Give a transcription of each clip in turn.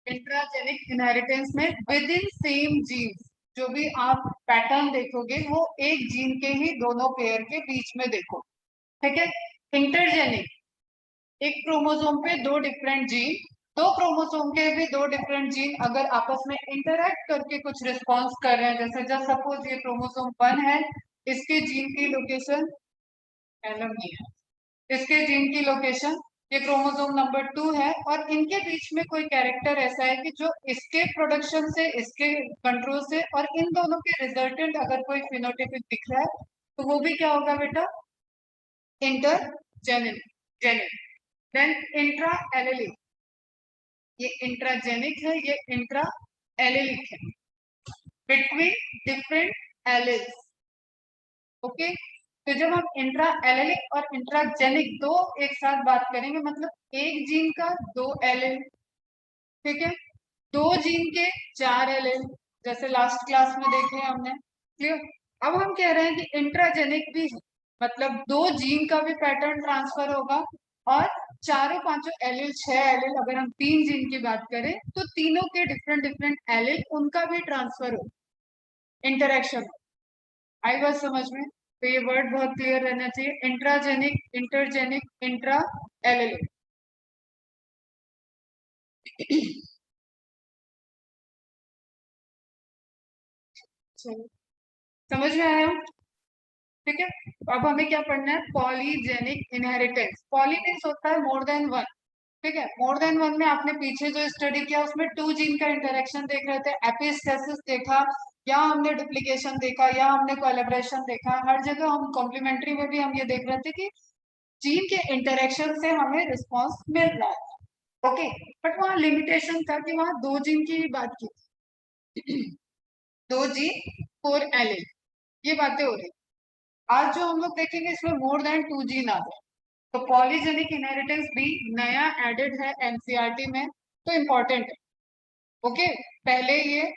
Intragenic inheritance में with in same gene जो भी आप पैटर्न देखोगे वो एक जीन के ही दोनों पेयर के बीच में देखो, ठीक है। इंटरजेनिक, एक क्रोमोसोम पे दो डिफरेंट जीन, दो क्रोमोसोम के भी दो डिफरेंट जीन अगर आपस में इंटरैक्ट करके कुछ रिस्पॉन्स कर रहे हैं, जैसे जब सपोज ये क्रोमोसोम 1 है, इसके जीन की लोकेशन एलम नहीं है, इसके जीन की लोकेशन ये क्रोमोसोम नंबर 2 है, और इनके बीच में कोई कैरेक्टर ऐसा है कि जो इसके प्रोडक्शन से, इसके कंट्रोल से और इन दोनों के रिजल्टेंट अगर कोई फिनोटाइपिक दिख रहा है तो वो भी क्या होगा बेटा, intergenic. Genic then intra allelic, ये इंट्राजेनिक है, ये इंट्रा एलिलिक है, बिटवीन डिफरेंट एलिल्स। ओके, तो जब हम इंट्रा एलिलिक और इंट्राजेनिक दो एक साथ बात करेंगे, मतलब एक जीन का दो एलिल, ठीक है, दो जीन के चार एलिल, जैसे लास्ट क्लास में देखे हमने, क्लियर। अब हम कह रहे हैं कि इंट्राजेनिक भी है, मतलब दो जीन का भी पैटर्न ट्रांसफर होगा, और चारों पांचों एलिल, छह एलिल, अगर हम तीन जीन की बात करें तो तीनों के डिफरेंट डिफरेंट एलिल उनका भी ट्रांसफर हो, इंटरेक्शन। आई बात समझ में? तो ये वर्ड बहुत क्लियर रहना चाहिए, इंट्राजेनिक, इंटरजेनिक, इंट्रा एलिलिक। समझ में आया? ठीक है, अब हमें क्या पढ़ना है, पॉलीजेनिक इनहेरिटेंस। पॉली मीन्स होता है मोर देन वन, ठीक है। मोर देन वन में आपने पीछे जो स्टडी किया उसमें टू जीन का इंटरेक्शन देख रहे थे, एपिस्टेसिस देखा, या हमने डुप्लीकेशन देखा, या हमने कोलैबोरेशन देखा। हर जगह हम कॉम्प्लीमेंट्री में भी हम ये देख रहे थे कि जीन के इंटरेक्शन से हमें रिस्पॉन्स मिल रहा है, ओके। बट वहाँ लिमिटेशन था कि वहाँ दो जीन की बात की, दो जीन फोर एलिल, ये बातें हो रही। आज जो हम लोग देखेंगे इसमें मोर देन टू जीन आ गए, तो पॉलीजेनिक इनहेरिटेंस भी नया एडेड है एनसीईआरटी में, तो इम्पोर्टेंट है, ओके। पहले ये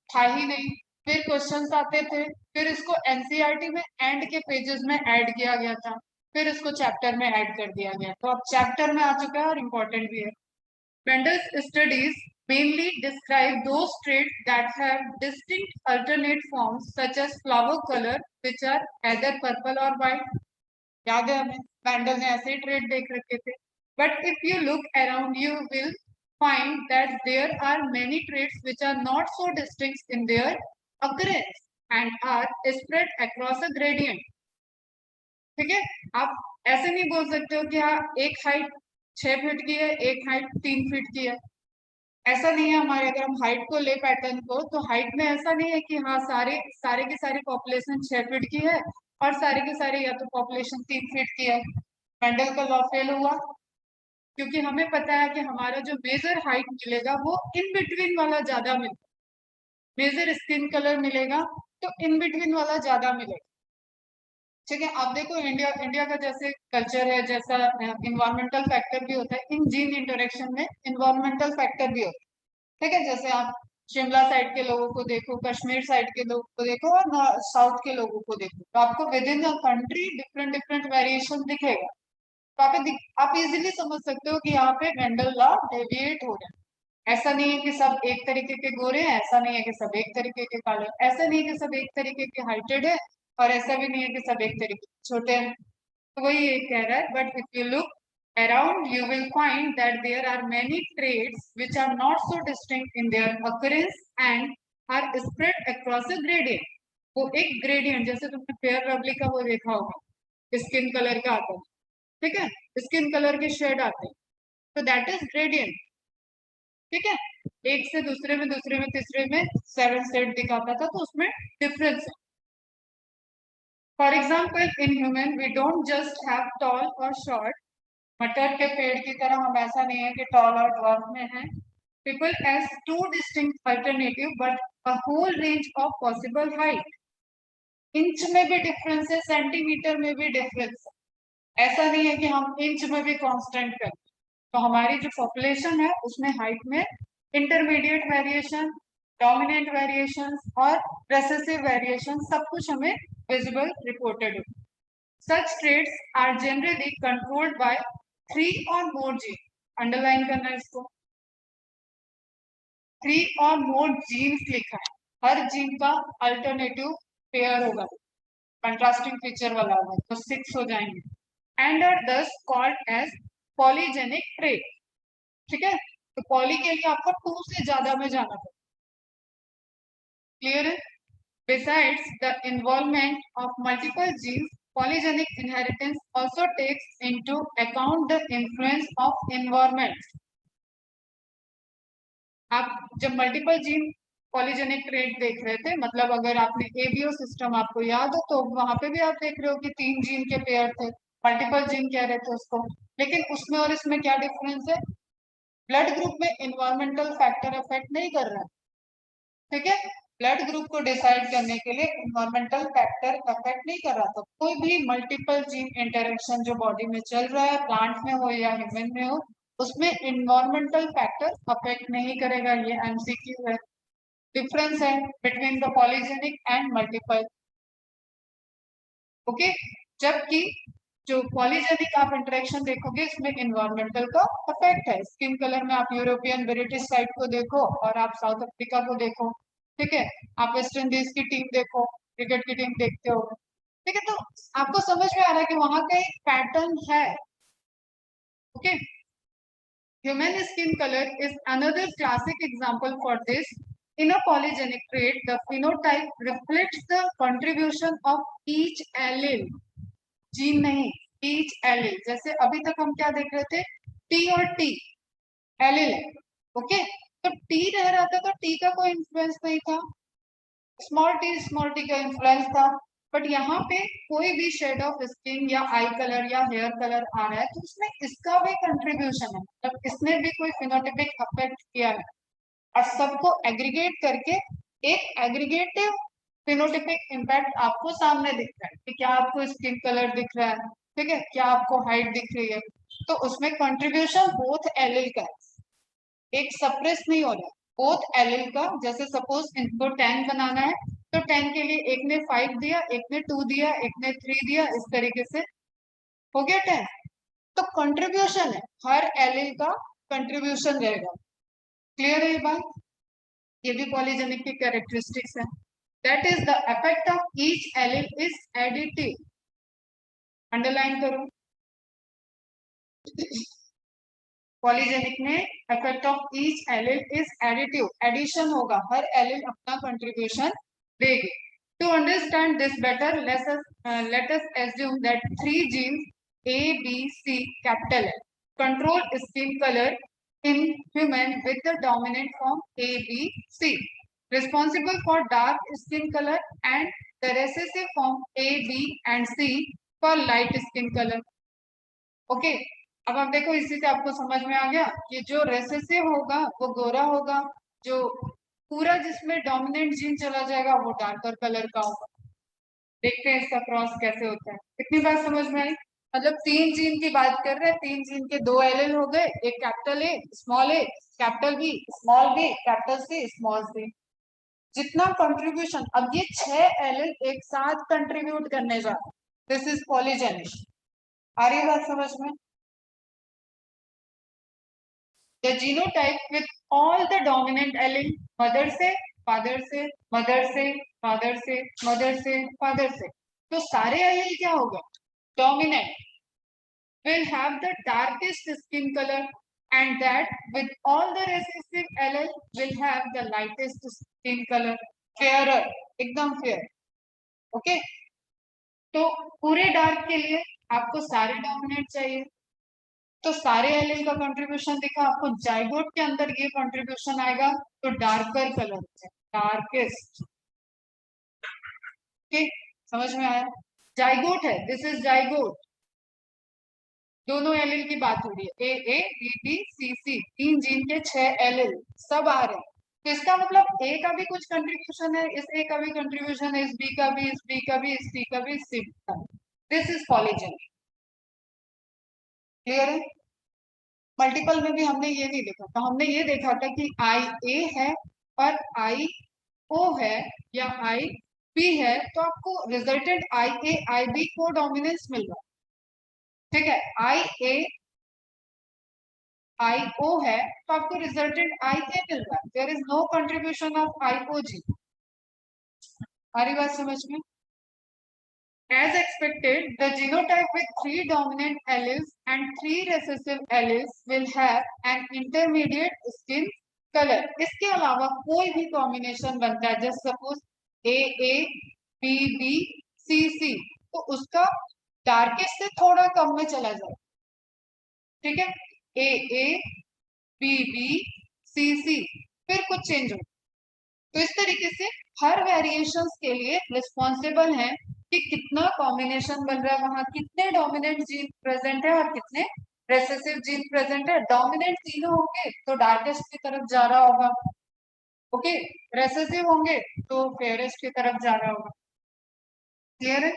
था ही नहीं, फिर क्वेश्चंस आते थे, फिर इसको एनसीईआरटी में एंड के पेजेस में ऐड किया गया था, फिर इसको चैप्टर में ऐड कर दिया गया, तो अब चैप्टर में आ चुका है और इम्पोर्टेंट भी है। Bendel's studies mainly describe those traits that have distinct alternate forms such as flower color which are either purple or white. याद है हमें बैंडल ने ऐसे ट्रेड देख रखे थे, but if you look around you will find that there are many traits which are not so distinct in their occurrence and are spread across a gradient. ठीक है, आप ऐसे नहीं बोल सकते हो कि हाँ एक हाइट 6 फीट की है, एक हाइट 3 फीट की है, ऐसा नहीं है हमारे। अगर हम हाइट को ले पैटर्न को, तो हाइट में ऐसा नहीं है कि हाँ सारे सारे की सारी पॉपुलेशन 6 फीट की है और सारे के सारे या तो पॉपुलेशन 3 फीट की है। मेंडल का लॉ फेल हुआ, क्योंकि हमें पता है कि हमारा जो मेजर हाइट मिलेगा वो इन बिटवीन वाला ज्यादा मिलेगा, मेजर स्किन कलर मिलेगा तो इन बिटवीन वाला ज्यादा मिलेगा, ठीक है। आप देखो इंडिया इंडिया का जैसे कल्चर है, जैसा इन्वायरमेंटल फैक्टर भी होता है, इन जीन इंटरेक्शन में इन्वायरमेंटल फैक्टर भी होता है, ठीक है। जैसे आप शिमला साइड के लोगों को देखो, कश्मीर साइड के लोगों को देखो, और साउथ के लोगों को देखो, तो आपको with in the country different different variation दिखेगा, तो आप इजीली समझ सकते हो कि यहाँ पे वेंडल लॉ डेविएट हो रहा है। ऐसा नहीं है कि सब एक तरीके के गोरे हैं, ऐसा नहीं है कि सब एक तरीके के काले हैं, ऐसा नहीं है कि सब एक तरीके के हाइटेड है, और ऐसा भी नहीं है कि सब एक तरीके के छोटे हैं। तो वही ये कह रहा है, but if you look around you will find that there are many traits which are not so distinct in their occurrence and are spread across a gradient. वो एक ग्रेडियंट, जैसे तुमने फेयर लवली का वो देखा होगा, स्किन कलर का आता है, ठीक है, स्किन कलर के शेड आते हैं, तो दैट इज ग्रेडियंट, ठीक है। एक से दूसरे में, दूसरे में, तीसरे में 7 शेड दिखाता था, तो उसमें डिफरेंस है। For example in human we don't just have tall और शॉर्ट, मटर के पेड़ की तरह हम ऐसा नहीं है कि टॉल और ड्वार्फ में है। People as two distinct alternative but a whole range of possible height, inch में भी डिफरेंस है, सेंटीमीटर में भी डिफरेंस है, ऐसा नहीं है कि हम इंच में भी कांस्टेंट करें। तो हमारी जो पॉपुलेशन है उसमें हाइट में इंटरमीडिएट वेरिएशन, डोमिनेंट वेरिएशन और रेसेसिव वेरिएशन सब कुछ हमें विजिबल रिपोर्टेड है। Such traits are generally controlled by 3 or more genes. Underline करना इसको, 3 और मोर जीन्स लिखा है, हर जीन का अल्टरनेटिव पेयर होगा, कंट्रास्टिंग फीचर वाला होगा, तो 6 हो जाएंगे। एंड आर दस कॉल्ड एज पॉलीजेनिक ट्रेट। ठीक है, तो पॉली के लिए आपको 2 से ज्यादा में जाना पड़ेगा। क्लियर है? Besides the involvement of multiple genes, polygenic inheritance also takes into account the influence of environment. आप जब मल्टीपल जीन पॉलीजेनिक ट्रेट देख रहे थे, मतलब अगर आपने एबीओ सिस्टम आपको याद हो, तो वहां पे भी आप देख रहे हो कि 3 जीन के पेयर थे, मल्टीपल जीन कह रहे थे उसको, लेकिन उसमें और इसमें क्या डिफरेंस है? ब्लड ग्रुप में इन्वायरमेंटल फैक्टर अफेक्ट नहीं कर रहा है। ठीक है, ब्लड ग्रुप को डिसाइड करने के लिए इन्वायरमेंटल फैक्टर अफेक्ट नहीं कर रहा, तो कोई भी मल्टीपल जीन इंटरेक्शन जो बॉडी में चल रहा है, प्लांट में हो या ह्यूमन में हो, उसमें इन्वायरमेंटल फैक्टर अफेक्ट नहीं करेगा। ये एमसीक्यू है। डिफरेंस है between the polygenic and multiple. Okay, जबकि जो पॉलीजेनिक आप इंटरेक्शन देखोगे, इसमें इन्वायरमेंटल का अफेक्ट है। स्किन कलर में आप यूरोपियन ब्रिटिश साइड को देखो और आप साउथ अफ्रीका को देखो। ठीक है, आप वेस्ट इंडीज की टीम देखो, क्रिकेट की टीम देखते हो। ठीक है, तो आपको समझ में आ रहा है कि वहां का एक पैटर्न है। Okay, human skin color is another classic example for this. In a polygenic trait, the phenotype reflects the contribution of each allele, gene नहीं, each allele। जैसे अभी तक हम क्या देख रहे थे, टी और टी एलिल है। ओके, तो टी रह रहा था तो टी का कोई इन्फ्लुएंस नहीं था, स्मॉल टी का इन्फ्लुएंस था। बट यहाँ पे कोई भी शेड ऑफ स्किन या आई कलर या हेयर कलर आ रहा है, तो उसमें इसका भी कंट्रीब्यूशन है, मतलब इसने भी कोई फिनोटिपिक अफेक्ट किया है, और सबको एग्रीगेट करके एक एग्रीगेटिव फिनोटिपिक इम्पैक्ट आपको सामने दिख रहा है कि क्या आपको स्किन कलर दिख रहा है, ठीक है, क्या आपको हाइट दिख रही है, तो उसमें कंट्रीब्यूशन बोथ एलिल का है, एक सप्रेस नहीं हो रहा, बोथ एलिल का। जैसे सपोज इनको 10 बनाना है, तो 10 के लिए एक ने 5 दिया, एक ने 2 दिया, एक ने 3 दिया, इस तरीके से हो गया 10। तो कंट्रीब्यूशन है, हर एलिल का कंट्रीब्यूशन रहेगा। क्लियर है ये बात? ये भी पॉलीजेनिक की कैरेक्टरिस्टिक्स है। That is the effect of each allele is additive. Underline करो, पॉलीजेनिक में effect of each allele is additive, addition होगा, हर एलिल अपना कंट्रीब्यूशन देगी। To understand this better, let us assume that 3 genes A, B, C capital L control skin color in human with the dominant form A, B, C, responsible for dark skin color, and the recessive form A, B and C for light skin color. Okay, अब आप देखो, इसी से आपको समझ में आ गया कि जो रेसेसिव होगा वो गोरा होगा, जो पूरा जिसमें डोमिनेंट जीन चला जाएगा वो डार्कर कलर का होगा। देखते हैं इसका क्रॉस कैसे होता है। कितनी बात समझ में आई? मतलब 3 जीन की बात कर रहे हैं, 3 जीन के 2 एलिल हो गए, एक capital A small A, capital B small B, capital C small C. जितना कंट्रीब्यूशन, अब ये 6 एलिल एक साथ कंट्रीब्यूट करने जा रहे, दिस इज पॉलीजेनिक। आ रही बात समझ में? The genotype with all the dominant allele, mother से फादर से, मदर से फादर से, मदर से फादर से, तो सारे एलील क्या होगा? Dominant, will have the darkest skin color, and that with all the recessive allele will have the lightest skin color, fairer, एकदम फेयर। ओके, तो पूरे डार्क के लिए आपको सारे डोमिनेंट चाहिए, तो सारे एलिल का कंट्रीब्यूशन दिखा आपको, जाइगोट के अंदर ये कंट्रीब्यूशन आएगा, तो डार्कर कलर से, डार्केस्ट। ठीक, समझ में आया? जाइगोट है, दिस इज जाइगोट, दोनों एलिल की बात हो रही है, A A B B C C, 3 gene के 6 एलिल सब आ रहे हैं, तो इसका मतलब ए का भी कुछ कंट्रीब्यूशन है, इस ए का भी कंट्रीब्यूशन है, इस बी का भी, इस बी का भी, इस सी का भी, इस सी का भी। This is polygenic. क्लियर है? मल्टीपल में भी हमने ये नहीं देखा था, हमने ये देखा था कि आई ए है और आई ओ है या आई बी है, तो आपको रिजल्टेंट आई ए आई बी को डोमिनेंस मिल रहा है। ठीक है, आई ए IO है तो आपको रिजल्टेंट IK मिल रहा है. There is no contribution of IO gene. आ रही बात समझ में? As expected, the genotype with 3 dominant alleles and 3 recessive alleles will have an intermediate skin color. इसके अलावा कोई भी कॉम्बिनेशन बनता है, जैसे सपोज AA, BB, CC, तो उसका डार्केस्ट से थोड़ा कम में चला जाए. ठीक है, AA, BB, CC, फिर कुछ चेंज हो. तो इस तरीके से हर वेरिएशंस के लिए रिस्पॉन्सिबल है कि कितना कॉम्बिनेशन बन रहा है, वहां कितने डोमिनेंट जीन प्रेजेंट है और कितने रेसेसिव जीन प्रेजेंट है. डोमिनेंट तीनों होंगे तो डार्केस्ट की तरफ जा रहा होगा. ओके, रेसेसिव होंगे तो फेयरेस्ट की तरफ जा रहा होगा. क्लियर है?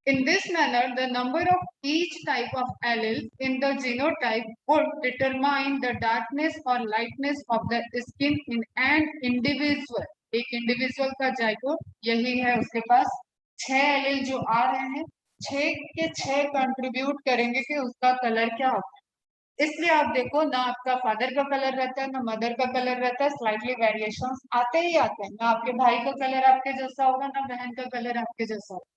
In this manner, the number of each type of allele in the genotype would determine the darkness or lightness of the skin in an individual. एक इंडिविजुअल का जाइगोट यही है, उसके पास 6 एलील जो आ रहे हैं, 6 के 6 कंट्रीब्यूट करेंगे कि उसका कलर क्या होगा. इसलिए आप देखो ना आपका फादर का कलर रहता है ना मदर का कलर रहता है, स्लाइटली वेरिएशंस आते ही आते हैं. ना आपके भाई का कलर आपके जैसा होगा ना बहन का कलर आपके जैसा होगा.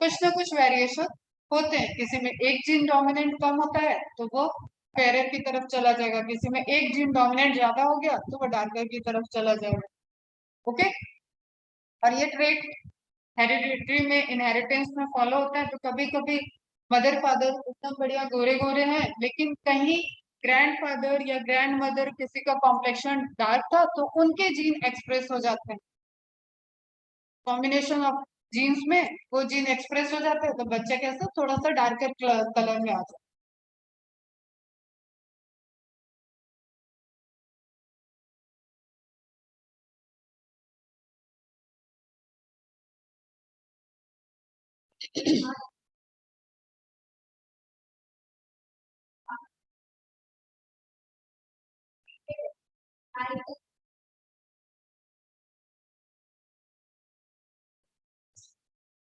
कुछ ना कुछ वेरिएशन होते हैं. किसी में एक जीन डोमिनेंट कम होता है तो वो फेयर की तरफ चला जाएगा, किसी में एक जीन डोमिनेंट ज्यादा हो गया तो वो डार्कर की तरफ चला जाएगा. ओके, और ये ट्रेट हेरिडिटरी में इनहेरिटेंस में फॉलो होता है. तो कभी कभी मदर फादर एकदम बढ़िया गोरे गोरे हैं, लेकिन कहीं ग्रैंडफादर या ग्रैंड मदर किसी का कॉम्प्लेक्शन डार्क था तो उनके जीन एक्सप्रेस हो जाते हैं. कॉम्बिनेशन ऑफ जीन्स में वो जीन एक्सप्रेस हो जाते हैं तो बच्चा कैसा थोड़ा सा डार्कर कलर में आ जाता है.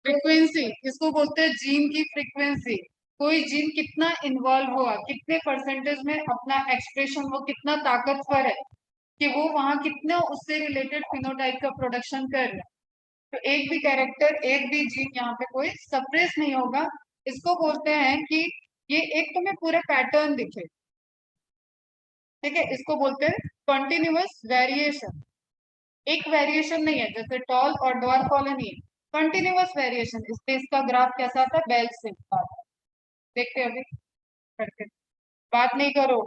फ्रीक्वेंसी, इसको बोलते हैं जीन की फ्रीक्वेंसी. कोई जीन कितना इन्वॉल्व हुआ, कितने परसेंटेज में अपना एक्सप्रेशन वो कितना ताकतवर है कि वो वहां कितना उससे रिलेटेड फिनोटाइप का प्रोडक्शन कर रहा है. तो एक भी कैरेक्टर, एक भी जीन यहाँ पे कोई सप्रेस नहीं होगा. इसको बोलते हैं कि ये एक तुम्हें पूरे पैटर्न दिखे. ठीक है, इसको बोलते हैं कंटिन्यूअस वेरिएशन. एक वेरिएशन नहीं है, जैसे टॉल और डॉर्फ वाला नहीं है, कंटिन्यूअस वेरिएशन. इसलिए इसका ग्राफ कैसा आता है, बेल शेप का. देखते हैं अभी करके, बात नहीं करो.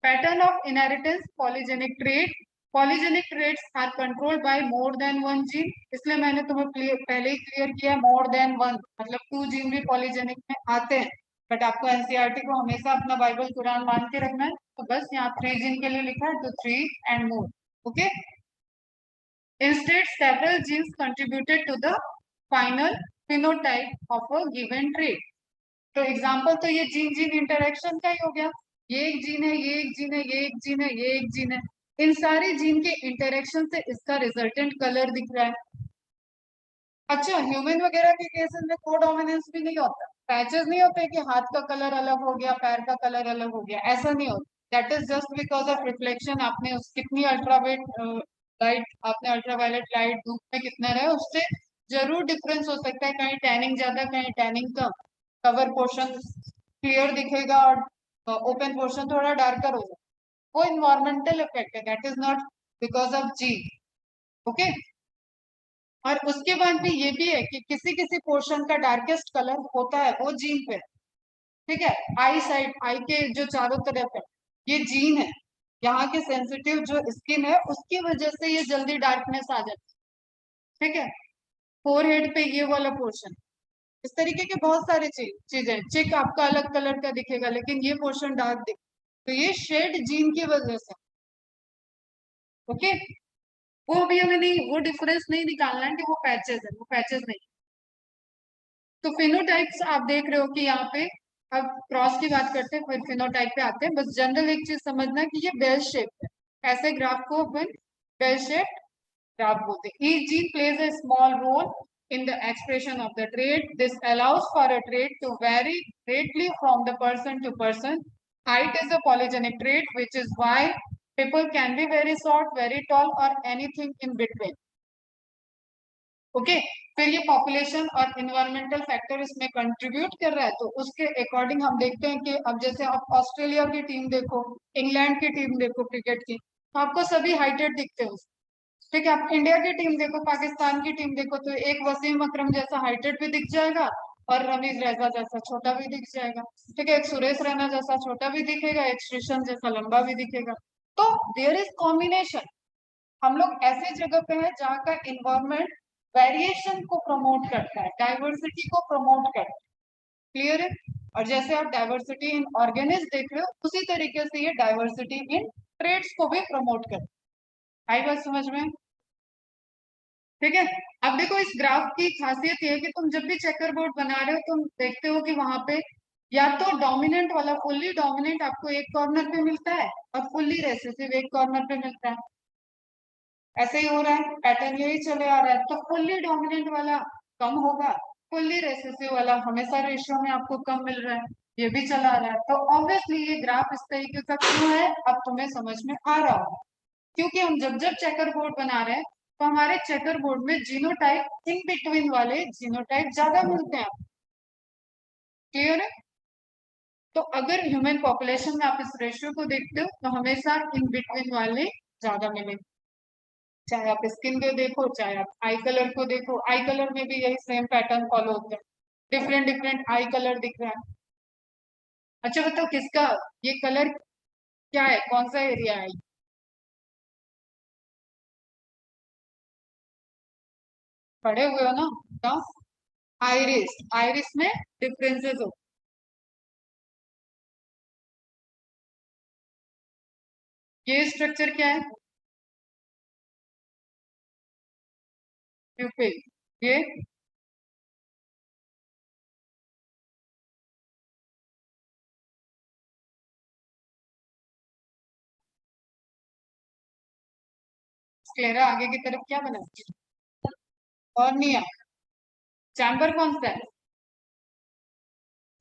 Pattern of inheritance polygenic trait. Polygenic traits are controlled by more than one gene. इसलिए मैंने तुम्हें पहले ही क्लियर किया, मोर देन वन मतलब 2 जीन भी पॉलीजेनिक में आते हैं. बट आपको एनसीईआरटी को हमेशा अपना बाइबल कुरान मान के रखना है. तो बस यहाँ 3 जीन के लिए लिखा है तो 3 and more. Okay, instead several genes contributed to the final phenotype of a given trait. तो एग्जाम्पल तो ये जीन जीन इंटरेक्शन का ही हो गया. ये एक जीन है, ये एक जीन है, ये एक जीन है, ये एक जीन है. इन सारे जीन के इंटरेक्शन से इसका रिजल्टेंट कलर दिख रहा है. अच्छा, ह्यूमन वगैरह के केसेस में कोडोमिनेंस भी नहीं होता. पैचेस नहीं होते कि हाथ का कलर अलग हो गया, पैर का कलर अलग हो गया, ऐसा नहीं होता. That is just because of reflection. आपने उस कितनी अल्ट्रावेट लाइट, आपने अल्ट्रावायलेट लाइट धूप में कितना रहे, उससे जरूर डिफरेंस हो सकता है. कहीं टैनिंग ज्यादा, कहीं टैनिंग कम. कवर पोर्शन क्लियर दिखेगा और ओपन पोर्शन थोड़ा डार्कर होगा. वो इन्वायरमेंटल इफेक्ट है, that is not because of G. Okay, और उसके बाद भी ये भी है कि किसी किसी पोर्शन का डार्केस्ट कलर होता है वो जीन पे. ठीक है, आई साइड, आई के जो चारों तरफ है ये जीन है. यहाँ के सेंसिटिव जो स्किन है उसकी वजह से ये जल्दी डार्कनेस आ जाती है. ठीक है, फोरहेड पे ये वाला पोर्शन, इस तरीके के बहुत सारे चीजें. चिक आपका अलग कलर का दिखेगा लेकिन ये पोर्शन डार्क दिखे, तो ये शेड जीन की वजह से. ओके, वो भी हमें नहीं, वो डिफरेंस नहीं निकालना है कि वो पैचेस है, वो पैचेस नहीं. तो फिनोटाइप्स आप देख रहे हो कि यहाँ पे अब क्रॉस की बात करते हैं फिर फिनोटाइप पे आते हैं. बस जनरल एक चीज समझना कि ये बेल शेप है. ऐसे ग्राफ को अपन बेल शेप ग्राफ बोलते हैं. Each gene plays a small role in the expression of the trait. This allows for a trait to vary greatly from the person to person. Height is a polygenic trait, which is why people can be very short, very tall, or anything in between. Okay फिर ये population और environmental factor इसमें contribute कर रहा है, तो उसके according हम देखते हैं कि अब जैसे आप ऑस्ट्रेलिया की टीम देखो, इंग्लैंड की टीम देखो क्रिकेट की, तो आपको सभी हाइटेड दिखते हैं। ठीक है, आप इंडिया की टीम देखो, पाकिस्तान की टीम देखो, तो एक वसीम अकरम जैसा हाइटेड भी दिख जाएगा और रमीज रैजा जैसा छोटा भी दिख जाएगा। ठीक है, एक सुरेश रैना जैसा छोटा भी दिखेगा, एक श्रीशन जैसा लंबा भी दिखेगा। तो देयर इज कॉम्बिनेशन। हम लोग ऐसे जगह पे है जहाँ का इन्वायरमेंट वेरिएशन को प्रमोट करता है, डाइवर्सिटी को प्रमोट करता है। क्लियर है? और जैसे आप डाइवर्सिटी इन ऑर्गेनिज देख रहे हो, उसी तरीके से ये डाइवर्सिटी इन ट्रेड्स को भी प्रमोट करता है। आई बात समझ में? ठीक है, अब देखो इस ग्राफ की खासियत ये है कि तुम जब भी चेकर बोर्ड बना रहे हो, तुम देखते हो कि वहां पे या तो डोमिनेंट वाला फुल्ली डोमिनेंट आपको एक कॉर्नर पे मिलता है और फुल्ली रेसेसिव एक कॉर्नर पे मिलता है। ऐसे ही हो रहा है, पैटर्न यही चले आ रहा है। तो फुल्ली डोमिनेंट वाला कम होगा, फुल्ली रेसेसिव वाला हमेशा रेशियो में आपको कम मिल रहा है, ये भी चला आ रहा है। तो ऑब्वियसली ये ग्राफ इस तरीके का क्यों है, अब तुम्हें समझ में आ रहा होगा। क्योंकि हम जब जब चेकर बोर्ड बना रहे हैं, तो हमारे चेकर बोर्ड में जीनोटाइप इन बिटवीन वाले जीनोटाइप ज्यादा मिलते हैं। क्लियर है? तो अगर ह्यूमन पॉपुलेशन में आप इस रेशियो को देखते हो, तो हमेशा इन बिटवीन वाले ज्यादा मिलेंगे। चाहे आप स्किन को देखो, चाहे आप आई कलर को देखो, आई कलर में भी यही सेम पैटर्न फॉलो होता है, डिफरेंट डिफरेंट आई कलर दिख रहा है। अच्छा बताओ किसका ये कलर क्या है, कौन सा एरिया है? पढ़े हुए हो ना? बताओ। आइरिस, आइरिस में डिफरेंसेस हो। ये स्ट्रक्चर क्या है? यूपी। ये स्क्लेरा आगे की तरफ क्या बना? कॉर्निया। चैम्बर कौन सा है?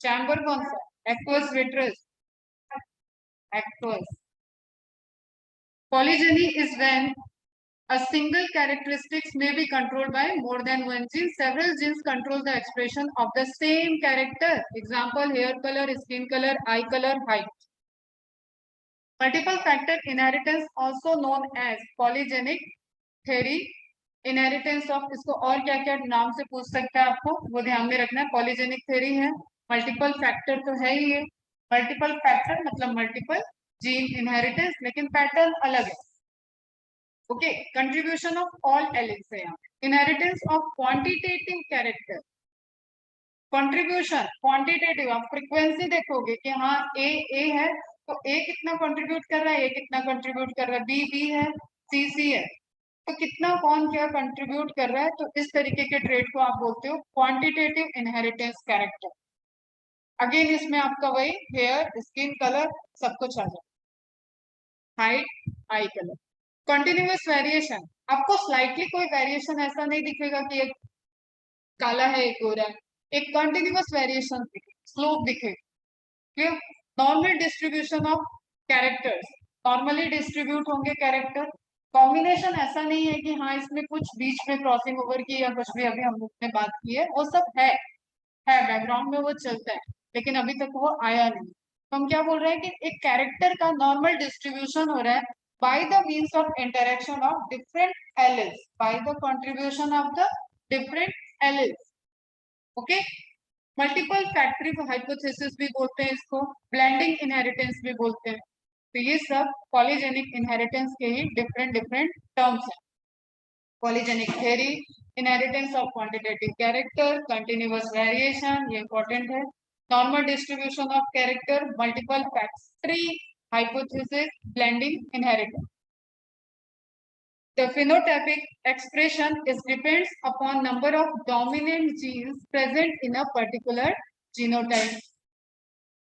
चैम्बर कौन सा है? Aqueous vitreous. Aqueous. Polygyny is when a single characteristics may be controlled by more than one gene. Several genes control the expression of the same character. Example: hair color, skin color, eye color, height. Multiple factor inheritance, also known as polygenic theory. Inheritance of, इसको और क्या क्या नाम से पूछ सकता है आपको, वो ध्यान में रखना है। पॉलीजेनिक थ्योरी है, मल्टीपल फैक्टर तो है ही है। मल्टीपल फैक्टर मतलब मल्टीपल जीन इनहेरिटेंस, लेकिन पैटर्न अलग है। Okay, contribution of all elements है यहाँ। Inheritance of quantitative character. Contribution quantitative, आप फ्रीक्वेंसी देखोगे कि हाँ ए है, तो ए कितना कंट्रीब्यूट कर रहा है, ए कितना कंट्रीब्यूट कर रहा है, बी है, सी है, तो कितना कौन क्या कंट्रीब्यूट कर रहा है। तो इस तरीके के ट्रेड को आप बोलते हो क्वांटिटेटिव इनहेरिटेंस कैरेक्टर। अगेन इसमें आपका वही हेयर, स्किन कलर सब कुछ आ जाए, हाइट, आई कलर। कंटिन्यूअस वेरिएशन, आपको स्लाइटली कोई वेरिएशन ऐसा नहीं दिखेगा कि एक काला है एक गोरा है, एक कंटिन्यूअस वेरिएशन दिखे, स्लोप दिखे। Clear? Normal distribution of characters, normally distribute होंगे कैरेक्टर। कॉम्बिनेशन ऐसा नहीं है कि हाँ इसमें कुछ बीच में क्रॉसिंग ओवर की या कुछ भी, अभी हम लोग ने बात की है वो सब है बैकग्राउंड में वो चलता है, लेकिन अभी तक वो आया नहीं। तो हम क्या बोल रहे हैं कि एक कैरेक्टर का नॉर्मल डिस्ट्रीब्यूशन हो रहा है by the means of interaction of different alleles, by the contribution of the different alleles. Okay, multiple factory hypothesis भी बोलते हैं इसको, ब्लेंडिंग इनहेरिटेंस भी बोलते हैं। तो ये सब पॉलीजेनिक इनहेरिटेंस के ही डिफरेंट डिफरेंट टर्म्स हैं। Polygenic theory, inheritance of quantitative character, continuous variation, ये इंपॉर्टेंट है। Normal distribution of character, multiple factory hypothesis, blending inheritance. The phenotypic expression is depends upon number of dominant genes present in a particular genotype.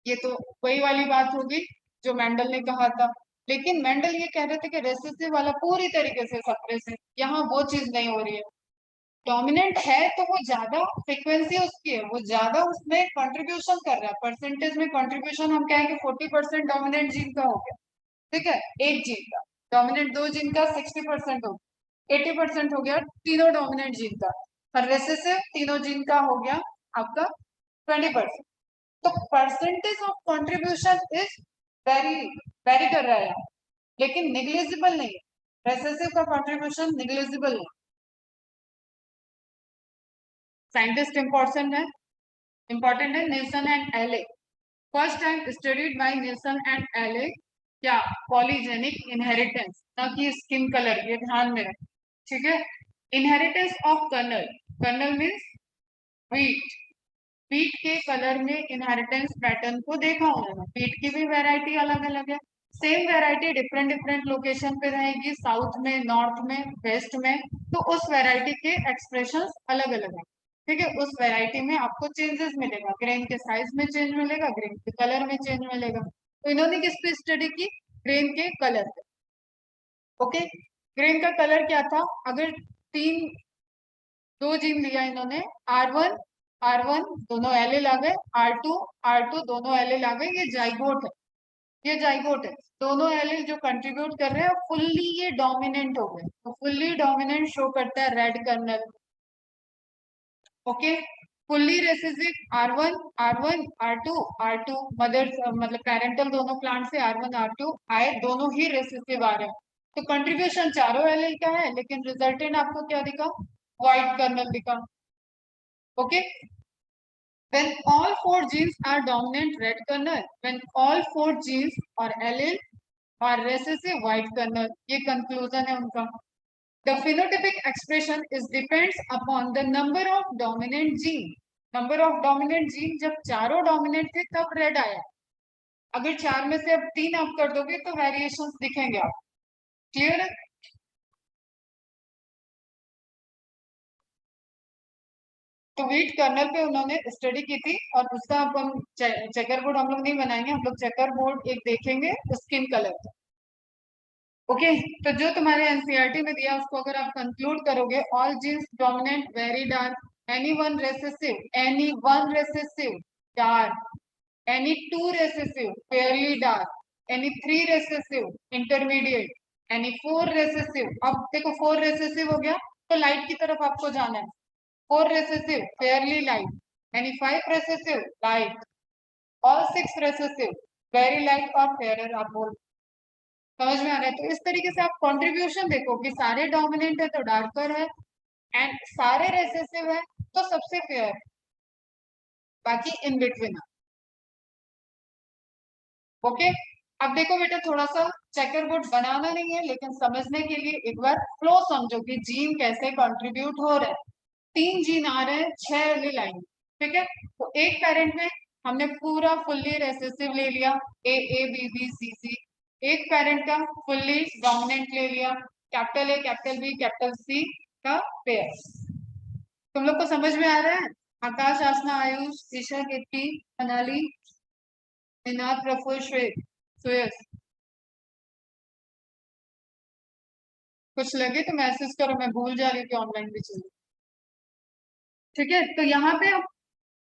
ये तो वही वाली बात होगी जो Mendel ने कहा था, लेकिन मेंडल ये कह रहे थे कि रेसेसिव वाला पूरी तरीके से सप्रेस है, यहाँ वो चीज नहीं हो रही है। डोमिनेंट है तो वो ज्यादा फ्रीक्वेंसी उसकी है, वो ज्यादा उसमें कंट्रीब्यूशन कर रहा है, परसेंटेज में कंट्रीब्यूशन हम कहेंगे 40% डोमिनेंट जीन का हो गया, ठीक है, एक जीन का। डोमिनेंट दो जीन का 60% हो गया, 80% हो गया तीनों डोमिनेंट जीन का। और रेसेसिव तीनों जीन का हो गया आपका 20%। तो percentage of contribution is very very कर रहा है यहाँ, लेकिन निग्लिजिबल नहीं है, रेसेसिव का कंट्रीब्यूशन निग्लिजिबल नहीं। साइंटिस्ट इंपॉर्टेंट है Nilsson and Ehle. First time studied by Nilsson and Ehle, क्या पॉलीजेनिक इनहेरिटेंस, ना कि स्किन कलर, ये ध्यान में रखें, ठीक है। Inheritance of kernel, kernel means wheat, wheat के कलर में इनहेरिटेंस पैटर्न को देखा उन्होंने। व्हीट की भी वैरायटी अलग अलग है, same variety different different location पे रहेगी, साउथ में, नॉर्थ में, वेस्ट में, तो उस वैरायटी के एक्सप्रेशन अलग अलग है, ठीक है। उस वैरायटी में आपको चेंजेस मिलेगा, ग्रेन के साइज में चेंज मिलेगा, ग्रेन के कलर में चेंज मिलेगा। तो इन्होंने किस पे स्टडी की, ग्रेन के कलर पे, ओके। ग्रेन का कलर क्या था, अगर तीन दो जीन लिया इन्होंने, आर वन दोनों एल आ गए, आर टू दोनों एल आ गए, ये जाइगोट है, ये जाइगोट है। दोनों एलील जो कंट्रीब्यूट कर रहे हैं फुल्ली ये डोमिनेंट हो गए, तो फुल्ली डोमिनेंट शो करता है red kernel, okay. Fully recessive R two mother मतलब पेरेंटल दोनों प्लांट से आर टू आए, दोनों ही रेसिसिव आ रहे हैं। तो कंट्रीब्यूशन चारों एलील का है, लेकिन रिजल्टेंट आपको क्या दिखा, व्हाइट कर्नल दिखा, okay. When all four genes are dominant red kernel, when all four genes or allele are recessive white kernel, ये conclusion है उनका। The phenotypic expression is depends upon the number of dominant gene. Number of dominant gene जब चारों dominant थे तब red आया, अगर चार में से अब तीन आप कर दोगे तो वेरिएशंस दिखेंगे आप, क्लियर है। तो व्हीट कर्नल पे उन्होंने स्टडी की थी, और उसका अब हम चेकर बोर्ड हम लोग नहीं बनाएंगे, हम लोग चेकर बोर्ड एक देखेंगे स्किन कलर का, ओके। तो जो तुम्हारे एनसीईआरटी में दिया उसको अगर आप कंक्लूड करोगे, all genes dominant very dark, any one recessive dark, any two recessive fairly dark, any three recessive intermediate, any four recessive, अब देखो फोर रेसेसिव हो गया तो लाइट की तरफ आपको जाना है, four recessive Fairlie light, any five recessive light, और सिक्स रेसेसिव वेरी लाइट और फेयरर, आप बोल समझ में आ रहा है। तो इस तरीके से आप कंट्रीब्यूशन देखो कि सारे डोमिनेंट है तो डार्कर है, एंड सारे रेसेसिव है तो सबसे फेयर, बाकी इन बिटवीन, ओके। अब देखो बेटा, थोड़ा सा चेकर बोर्ड बनाना नहीं है, लेकिन समझने के लिए एक बार फ्लो समझो कि जीन कैसे कंट्रीब्यूट हो रहे हैं। तीन जीन आ रहे हैं, छह वाली लाइन, ठीक है। तो एक पेरेंट में हमने पूरा फुल्ली रेसेसिव ले लिया, ए बी बी सी सी, एक पेरेंट का फुल्ली डोमिनेंट ले लिया, capital A capital B capital C का पेयर। तुम लोग को समझ में आ रहा है। आकाश, आसना, आयुष, ईशा, कीर्ति, मनाली, निनाद, प्रफुल्ल, श्वेत, सुयस, कुछ लगे तो मैसेज करो, मैं भूल जा रही थी ऑनलाइन भी चलिए, ठीक है। तो यहाँ पे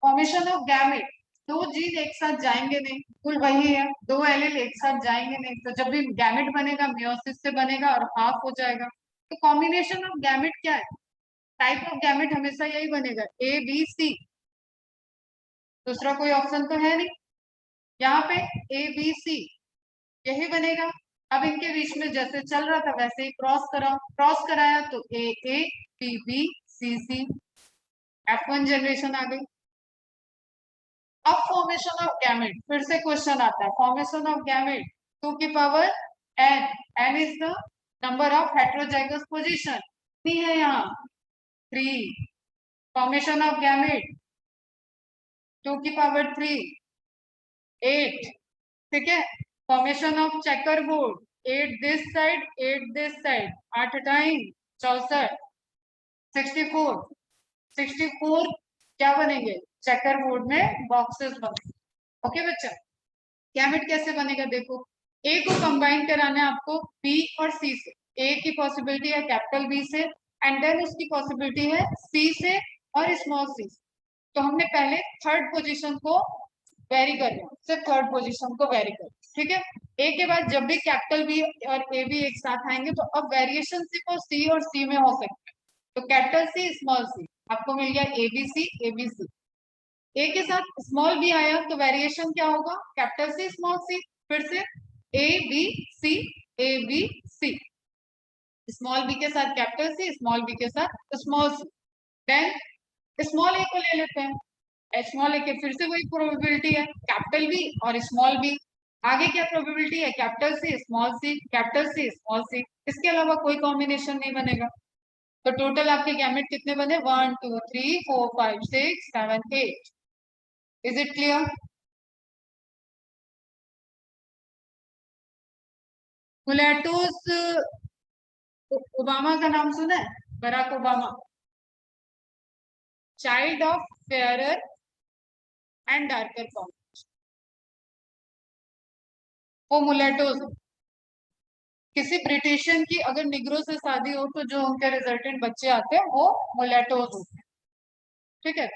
फॉर्मेशन ऑफ गैमेट, दो जीन एक साथ जाएंगे नहीं, कुल वही है, दो एलील एक साथ जाएंगे नहीं, तो जब भी गैमेट बनेगा मियोसिस से बनेगा और हाफ हो जाएगा। तो कॉम्बिनेशन ऑफ गैमेट क्या है, टाइप ऑफ गैमेट हमेशा यही बनेगा, ए बी सी, दूसरा कोई ऑप्शन तो है नहीं यहाँ पे, ए बी सी यही बनेगा। अब इनके बीच में जैसे चल रहा था वैसे ही क्रॉस कराओ, क्रॉस कराया तो A B B C C, F1 generation आ गई। अब फॉर्मेशन ऑफ गैमेट, फिर से क्वेश्चन आता है, फॉर्मेशन ऑफ गैमेट टू की power N, N is the number of heterozygous position, कितनी है यहाँ, three. Formation of gamete two की पावर थ्री, एट, ठीक है। Formation of checker board, at this side at this side, आठ time 64, 64, 64 क्या बनेंगे, चेकर बोर्ड में बॉक्सेस बनेंगे, ओके बच्चा। गैमेट कैसे बनेगा देखो, ए को कंबाइन कराना है आपको बी और सी से, ए की पॉसिबिलिटी है कैपिटल बी से, एंड देन उसकी पॉसिबिलिटी है सी से और स्मॉल सी। तो हमने पहले थर्ड पोजीशन को वेरी कर रहे हैं, सिर्फ थर्ड पोजीशन को वेरी कर, ठीक है। ए के बाद जब भी कैपिटल बी और ए भी एक साथ आएंगे तो अब वेरिएशन सिर्फ सी और सी में हो सकता है। तो कैपिटल सी स्मॉल सी आपको मिल गया एबीसी एबीसी। ए के साथ स्मॉल बी आया तो वेरिएशन क्या होगा, कैपिटल सी स्मॉल सी, फिर से A B C A B C, small B के साथ कैपिटल सी, स्मॉल बी के साथ small C. Then small A को ले लेते हैं, स्मॉल ए के फिर से वही प्रोबेबिलिटी है, कैपिटल बी और स्मॉल बी। आगे क्या प्रोबेबिलिटी है, कैपिटल सी स्मॉल सी, कैपिटल सी स्मॉल सी, इसके अलावा कोई कॉम्बिनेशन नहीं बनेगा। तो टोटल आपके गैमेट कितने बने, 1 2 3 4 5 6 7 8। Is it clear? Mulattoes, Obama का नाम सुना है, Barack Obama, child of fairer and darker combination, वो मुलेटोस। किसी ब्रिटिशियन की अगर निग्रो से शादी हो तो जो उनके रिजल्टेंट बच्चे आते हैं वो मुलेटोस होते हैं, ठीक है।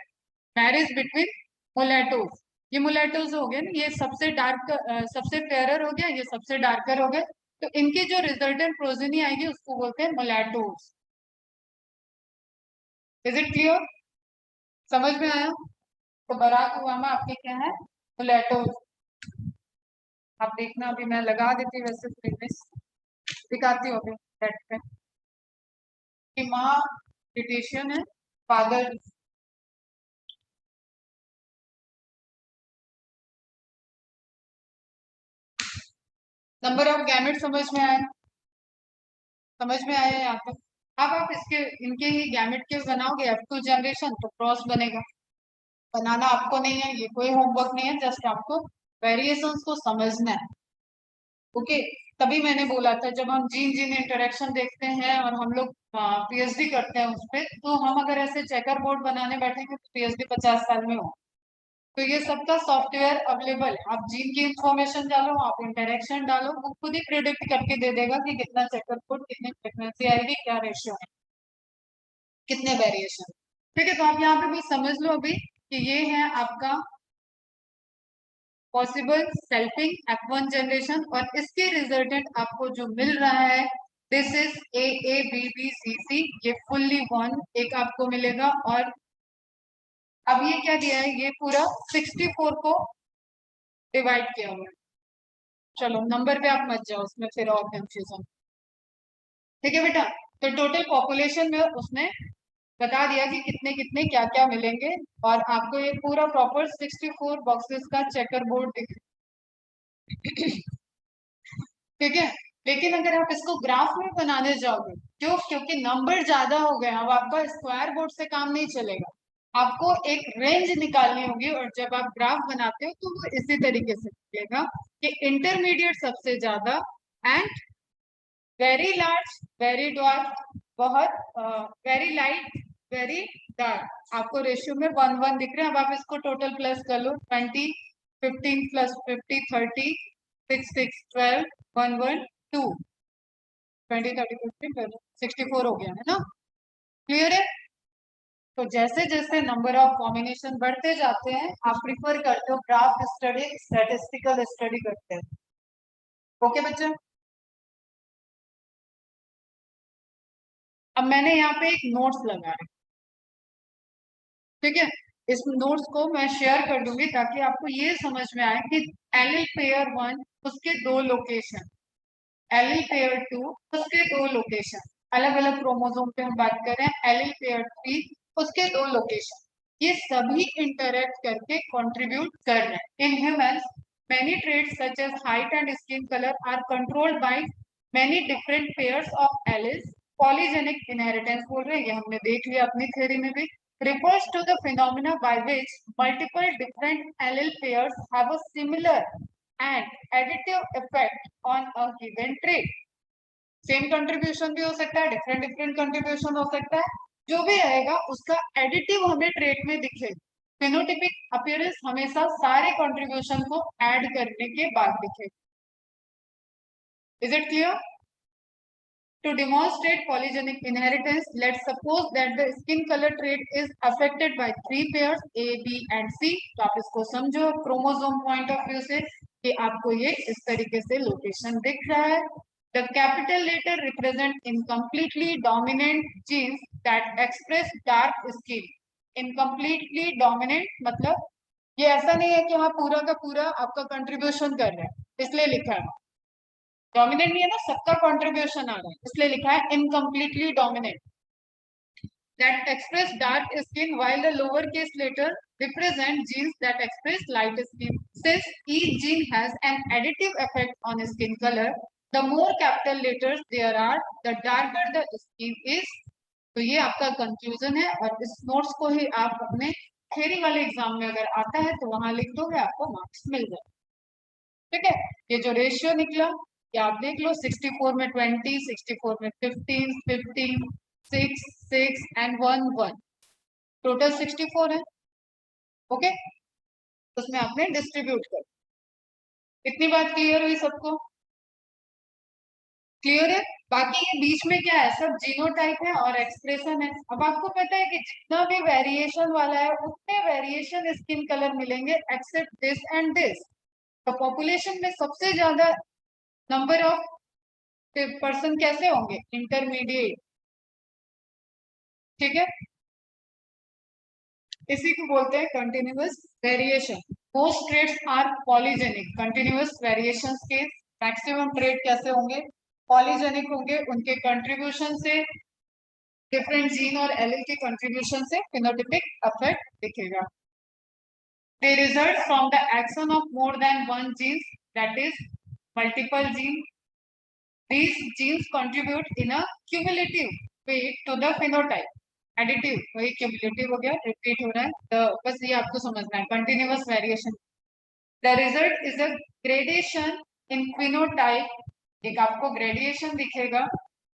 मैरिज बिटवीन मुलेटोस, ये मुलेटोस हो गए ना, ये सबसे डार्क, सबसे फेयरर हो गया, ये सबसे डार्कर हो गए, तो इनकी जो रिजल्टेंट प्रोजेनी आएगी उसको बोलते हैं मुलेटोस। Is it clear? समझ में आया? तो बराक ओबामा आपके क्या है, मुलेटोस। आप देखना अभी मैं लगा देती हूँ, वैसे फिटनेस दिखाती हूँ अभी नेट पे कि माँ ब्रिटिशियन है, फादर। नंबर ऑफ गैमेट समझ में आया? समझ में आया यहाँ तक? अब आप इसके इनके ही गैमेट के बनाओगे F2 जनरेशन तो क्रॉस बनेगा। बनाना आपको नहीं है, ये कोई होमवर्क नहीं है, जस्ट आपको वेरिएशंस को समझना है। ओके, तभी मैंने बोला था जब हम जीन जीन इंटरेक्शन देखते हैं और हम लोग पीएचडी करते हैं उस पर, तो हम अगर ऐसे चेकर बोर्ड बनाने बैठेंगे तो पीएचडी 50 साल में हो। तो ये सबका सॉफ्टवेयर अवेलेबल है, आप जीन की इंफॉर्मेशन डालो, आप इंटरेक्शन डालो, वो खुद ही प्रिडिक्ट करके दे देगा कि कितना चेकर बोर्ड, कितनी फ्रिक्वेंसी आएगी, क्या रेशियो है, कितने वेरिएशन। ठीक है, तो आप यहाँ पे भी समझ लो अभी कि ये है आपका पॉसिबल सेल्फिंग F1 जनरेशन, और इसके रिजल्टेंट आपको जो मिल रहा है this is A B B C C, ये फुल्ली वन एक आपको मिलेगा। और अब ये क्या दिया है, ये पूरा 64 को डिवाइड किया हुआ है। चलो नंबर पे आप मत जाओ, उसमें फिर और कंफ्यूजन। ठीक है बेटा, तो टोटल पॉपुलेशन में उसने बता दिया कि कितने कितने क्या क्या मिलेंगे, और आपको ये पूरा प्रॉपर 64 बॉक्सेस का चेकर बोर्ड दिख, ठीक है। लेकिन अगर आप इसको ग्राफ में बनाने जाओगे, क्यों, क्योंकि नंबर ज्यादा हो गए, अब आपका स्क्वायर बोर्ड से काम नहीं चलेगा, आपको एक रेंज निकालनी होगी, और जब आप ग्राफ बनाते हो तो वो इसी तरीके से दिखेगा कि इंटरमीडिएट सबसे ज्यादा, and very large very dark, बहुत वेरी लाइट वेरी डार्क, आपको रेशियो में 1 1 दिख रहे हैं। अब आप इसको टोटल प्लस कर लो, 20 15 प्लस 50 30 6 6 12 1 1 2 20 30 50 64 हो गया है ना, क्लियर है? तो जैसे जैसे नंबर ऑफ कॉम्बिनेशन बढ़ते जाते हैं आप प्रिफर करते हो ग्राफ स्टडी, स्टैटिस्टिकल स्टडी करते हैं। ओके बच्चे, अब मैंने यहाँ पे एक नोट्स लगा है, ठीक है। इस नोट्स को मैं शेयर कर दूंगी ताकि आपको ये समझ में आए कि एलिल पेयर 1 उसके दो लोकेशन, एलिल पेयर 2 उसके दो लोकेशन, अलग अलग क्रोमोसोम पे हम बात कर रहे हैं, एलिल पेयर 3 उसके दो लोकेशन, ये सभी इंटरेक्ट करके कंट्रीब्यूट कर रहे हैं। In humans many traits such as height and skin color are controlled by many different pairs of alleles। Polygenic inheritance बोल रहे हैं, ये हमने देख लिया अपनी थ्योरी में भी, refers to the phenomena by which multiple different allele pairs have a similar and additive effect on a given trait। Same contribution भी हो सकता है, डिफरेंट डिफरेंट कंट्रीब्यूशन हो सकता है, जो भी रहेगा उसका एडिटिव हमें ट्रेट में दिखेगा। फेनोटिपिक अपीयरेंस हमेशा सारे कंट्रीब्यूशन को ऐड करने के बाद दिखेगा। Is it clear? To demonstrate polygenic inheritance, let's suppose that the skin color trait is affected by 3 pairs A, B and C. तो आप इसको समझो क्रोमोसोम पॉइंट ऑफ व्यू से कि आपको ये इस तरीके से लोकेशन दिख रहा है. The capital letter represent incompletely dominant genes that express dark skin. Incompletely dominant मतलब ये ऐसा नहीं है कि हाँ पूरा का पूरा आपका कंट्रीब्यूशन कर रहा है इसलिए लिखा है. डोमिनेंट नहीं है ना, सबका कंट्रीब्यूशन आ रहा है इसलिए लिखा है incompletely dominant that express dark skin while the lower case letter represent genes that express light skin. Since each gene has an additive effect on skin color, the more capital letters there are, the darker the skin is. तो ये आपका conclusion है और इस notes को ही आप अपने theory वाले एग्जाम में अगर आता है तो वहां लिख दोगे, आपको मार्क्स मिल जाए. ठीक है, ये जो रेशियो निकला ये आप देख लो, 64 में 20, 64 में 15, 15, 6, 6 एंड 1, 1, टोटल 64 है. ओके, उसमें आपने डिस्ट्रीब्यूट कर. इतनी बात क्लियर हुई सबको? क्लियर है? बाकी ये बीच में क्या है, सब जीनोटाइप है और एक्सप्रेशन है. अब आपको पता है कि जितना भी वेरिएशन वाला है उतने वेरिएशन स्किन कलर मिलेंगे एक्सेप्ट दिस एंड दिस. तो पॉपुलेशन में सबसे ज्यादा नंबर ऑफ पर्सन कैसे होंगे? इंटरमीडिएट. ठीक है, इसी को बोलते हैं continuous variation. Most traits are polygenic. Continuous variations के मैक्सिमम ट्रेड कैसे होंगे? पॉलीजेनिक होंगे. उनके कंट्रीब्यूशन से, डिफरेंट जीन और एलील के कंट्रीब्यूशन से फिनोटाइपिक इफेक्ट दिखेगा. They result from the action of more than one gene, that is multiple genes. These genes contribute in a cumulative way to the phenotype. Additive वही cumulative हो गया, repeat हो रहा है. तो बस ये आपको समझना है, continuous variation. The result is a gradation in phenotype. एक आपको ग्रेडिएशन दिखेगा,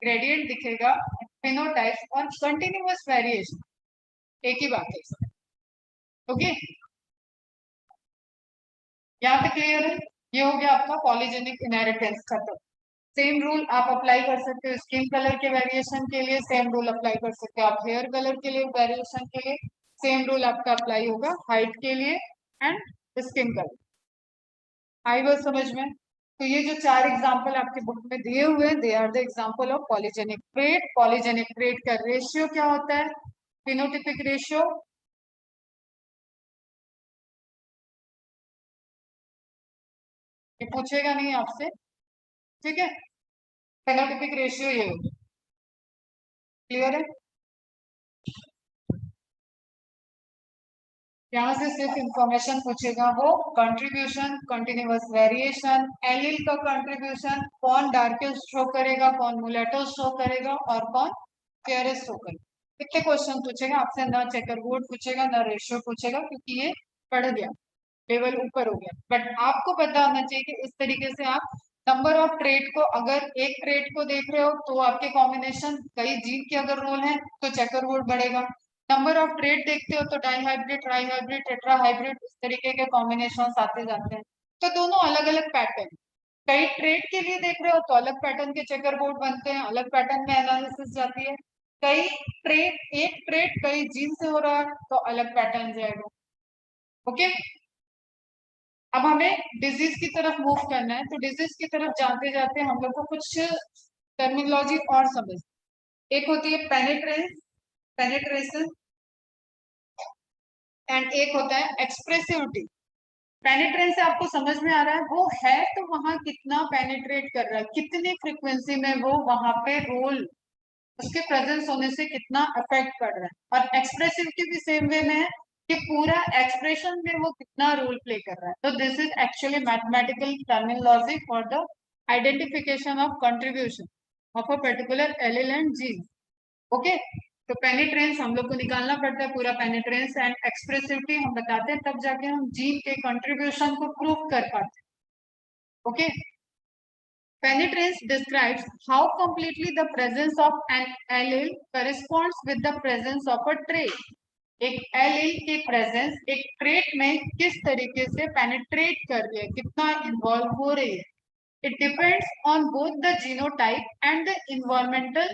ग्रेडियंट दिखेगा, फिनोटाइप और कंटिन्यूअस वेरिएशन एक ही बात है. ओके, यहाँ पे क्लियर है? ये हो गया आपका पॉलीजेनिक इनहेरिटेंस खत्म. सेम रूल आप अप्लाई कर सकते हो स्किन कलर के वेरिएशन के लिए, सेम रूल अप्लाई कर सकते हो आप हेयर कलर के लिए वेरिएशन के लिए, सेम रूल आपका अप्लाई होगा हाइट के लिए एंड स्किन कलर. आई बात समझ में? तो ये जो 4 एग्जांपल आपके बुक में दिए हुए हैं, they are the example of polygenic trait. Polygenic trait का रेशियो क्या होता है? Phenotypic ratio. ये पूछेगा नहीं आपसे, ठीक है? फिनोटिपिक रेशियो ये होगा. क्लियर है? यहाँ से सिर्फ इंफॉर्मेशन पूछेगा वो कंट्रीब्यूशन, कंटिन्यूअस वेरिएशन, एलील का कंट्रीब्यूशन, कौन डार्केस्ट शो करेगा, कौन मुलेटो शो करेगा और कौन फेयरेस्ट शो करेगा. इतने क्वेश्चन पूछेगा आपसे. ना चेकर बोर्ड पूछेगा, ना रेशियो पूछेगा, क्योंकि ये बढ़ गया, लेवल ऊपर हो गया. बट आपको पता होना चाहिए कि इस तरीके से आप नंबर ऑफ ट्रेड को, अगर एक ट्रेड को देख रहे हो तो आपके कॉम्बिनेशन कई जीन के अगर रोल है तो चेकर बोर्ड बढ़ेगा. नंबर ऑफ ट्रेड देखते हो तो dihybrid, trihybrid, tetrahybrid, इस तरीके के कॉम्बिनेशन आते जाते हैं. तो दोनों अलग अलग पैटर्न. कई ट्रेड के लिए देख रहे हो तो अलग पैटर्न के चेकर बोर्ड बनते हैं, अलग पैटर्न में एनालिसिस जाती है. कई ट्रेड, एक ट्रेड कई जीन से हो रहा है तो अलग पैटर्न जाएगा. ओके, अब हमें डिजीज की तरफ मूव करना है. तो डिजीज की तरफ जाते जाते हम लोग को कुछ टर्मिनोलॉजी और समझ. एक होती है पेनिट्रेंस, पेनिट्रेशन, एंड एक होता है एक्सप्रेसिविटी. पेनिट्रेंस से आपको समझ में आ रहा है वो है तो वहां कितना पेनिट्रेट कर रहा है, कितनी फ्रीक्वेंसी में वो वहां पे रोल, उसके प्रेजेंस होने से कितना अफेक्ट कर रहा है. और एक्सप्रेसिविटी भी सेम वे में है कि पूरा एक्सप्रेशन में वो कितना रोल प्ले कर रहा है. तो this is actually mathematical terminology for the identification of contribution of a particular allele and gene. Okay, तो पेनिट्रेंस हम लोग को निकालना पड़ता है पूरा पेनिट्रेंस एंड एक्सप्रेसिविटी हम बताते हैं, तब जाके हम जीन के कंट्रीब्यूशन को प्रूव कर पाते हैं. Okay, penetrance describes how completely the presence of an allele corresponds with the presence of a trait. एक एलील की प्रेजेंस एक ट्रेट में किस तरीके से पेनिट्रेट कर रही है, कितना इन्वॉल्व हो रही है. It depends on both the genotype and the environmental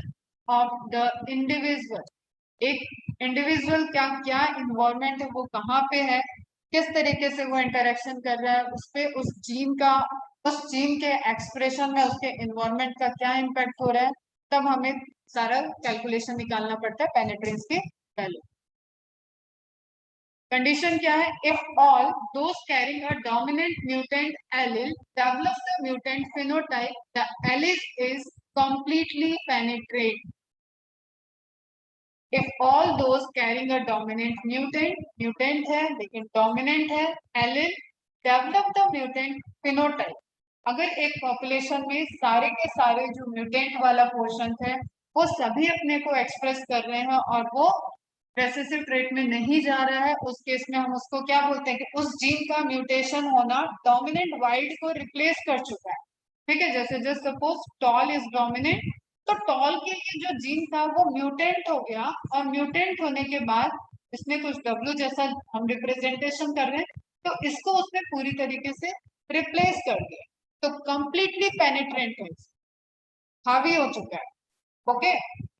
of the individual. एक इंडिविजुअल क्या क्या इन्वायरमेंट है, वो कहाँ पे है, किस तरीके से वो इंटरेक्शन कर रहा है, उस पे उस जीन के एक्सप्रेशन में उसके इन्वायरमेंट का क्या इम्पैक्ट हो रहा है, तब हमें सारा कैलकुलेशन निकालना पड़ता है पेनिट्रेंस की वैल्यू। कंडीशन क्या है? If all those carrying a dominant mutant allele develops the mutant phenotype, the allele is completely penetrate. If all those carrying a dominant mutant है लेकिन डोमिनेंट है allele, develop the mutant phenotype. अगर एक population में सारे के सारे जो म्यूटेंट वाला पोर्शन है वो सभी अपने को एक्सप्रेस कर रहे हैं और वो रेसेसिव ट्रेट में नहीं जा रहा है, उस केस में हम उसको क्या बोलते हैं कि उस जीन का म्यूटेशन होना डोमिनेंट वाइल्ड को रिप्लेस कर चुका है। ठीक है, जैसे just suppose tall is dominant, तो टॉल के लिए जो जीन था वो म्यूटेंट हो गया, और म्यूटेंट होने के बाद इसमें कुछ डब्ल्यू जैसा हम रिप्रेजेंटेशन कर रहे हैं, तो इसको उसने पूरी तरीके से रिप्लेस कर दिया, तो कंप्लीटली पेनिट्रेंट है, हावी हो चुका है। ओके,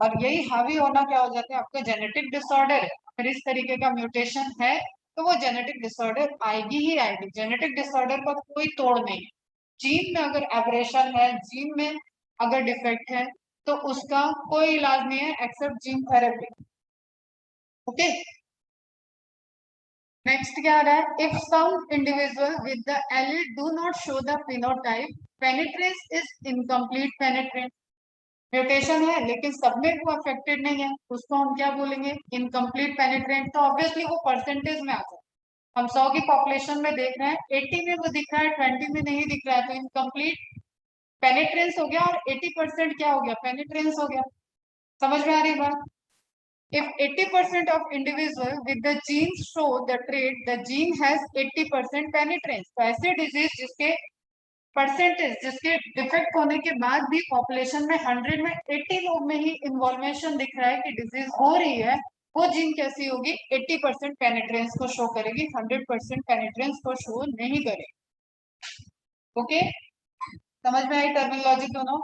और यही हावी होना क्या हो जाता है, आपका जेनेटिक डिसऑर्डर है। अगर इस तरीके का म्यूटेशन है तो वो जेनेटिक डिसऑर्डर आएगी ही आएगी, जेनेटिक डिसऑर्डर का कोई तोड़ नहीं है। जीन में अगर एब्रेशन है, जीन में अगर डिफेक्ट है, तो उसका कोई इलाज नहीं है except gene therapy. Okay, next क्या आ रहा है? If some individual with the allele do not show the phenotype, penetrance is incomplete penetrance. Mutation है लेकिन सब में वो अफेक्टेड नहीं है, उसको हम क्या बोलेंगे? इनकम्प्लीट पेनिट्रेंट। तो ऑब्वियसली वो परसेंटेज में आता है, हम 100 की पॉपुलेशन में देख रहे हैं 80 में वो दिख रहा है, 20 में नहीं दिख रहा है, तो इनकम्प्लीट पेनिट्रेंस हो गया, और 80% क्या हो गया? पेनिट्रेंस हो गया। समझ में आ रही बात? If 80% of individual with the genes show the trait, the gene has 80% penetrance. तो ऐसे डिजीज जिसके परसेंटेज, जिसके डिफेक्ट होने के बाद भी पॉपुलेशन में 100 में 80 लोग में ही इन्वॉल्वेशन दिख रहा है कि डिजीज हो रही है, वो जीन कैसी होगी? 80% पेनिट्रेंस को शो करेगी, 100% पेनिट्रेंस को शो नहीं करेगी। ओके, समझ में आई टर्मिनोलॉजी दोनों?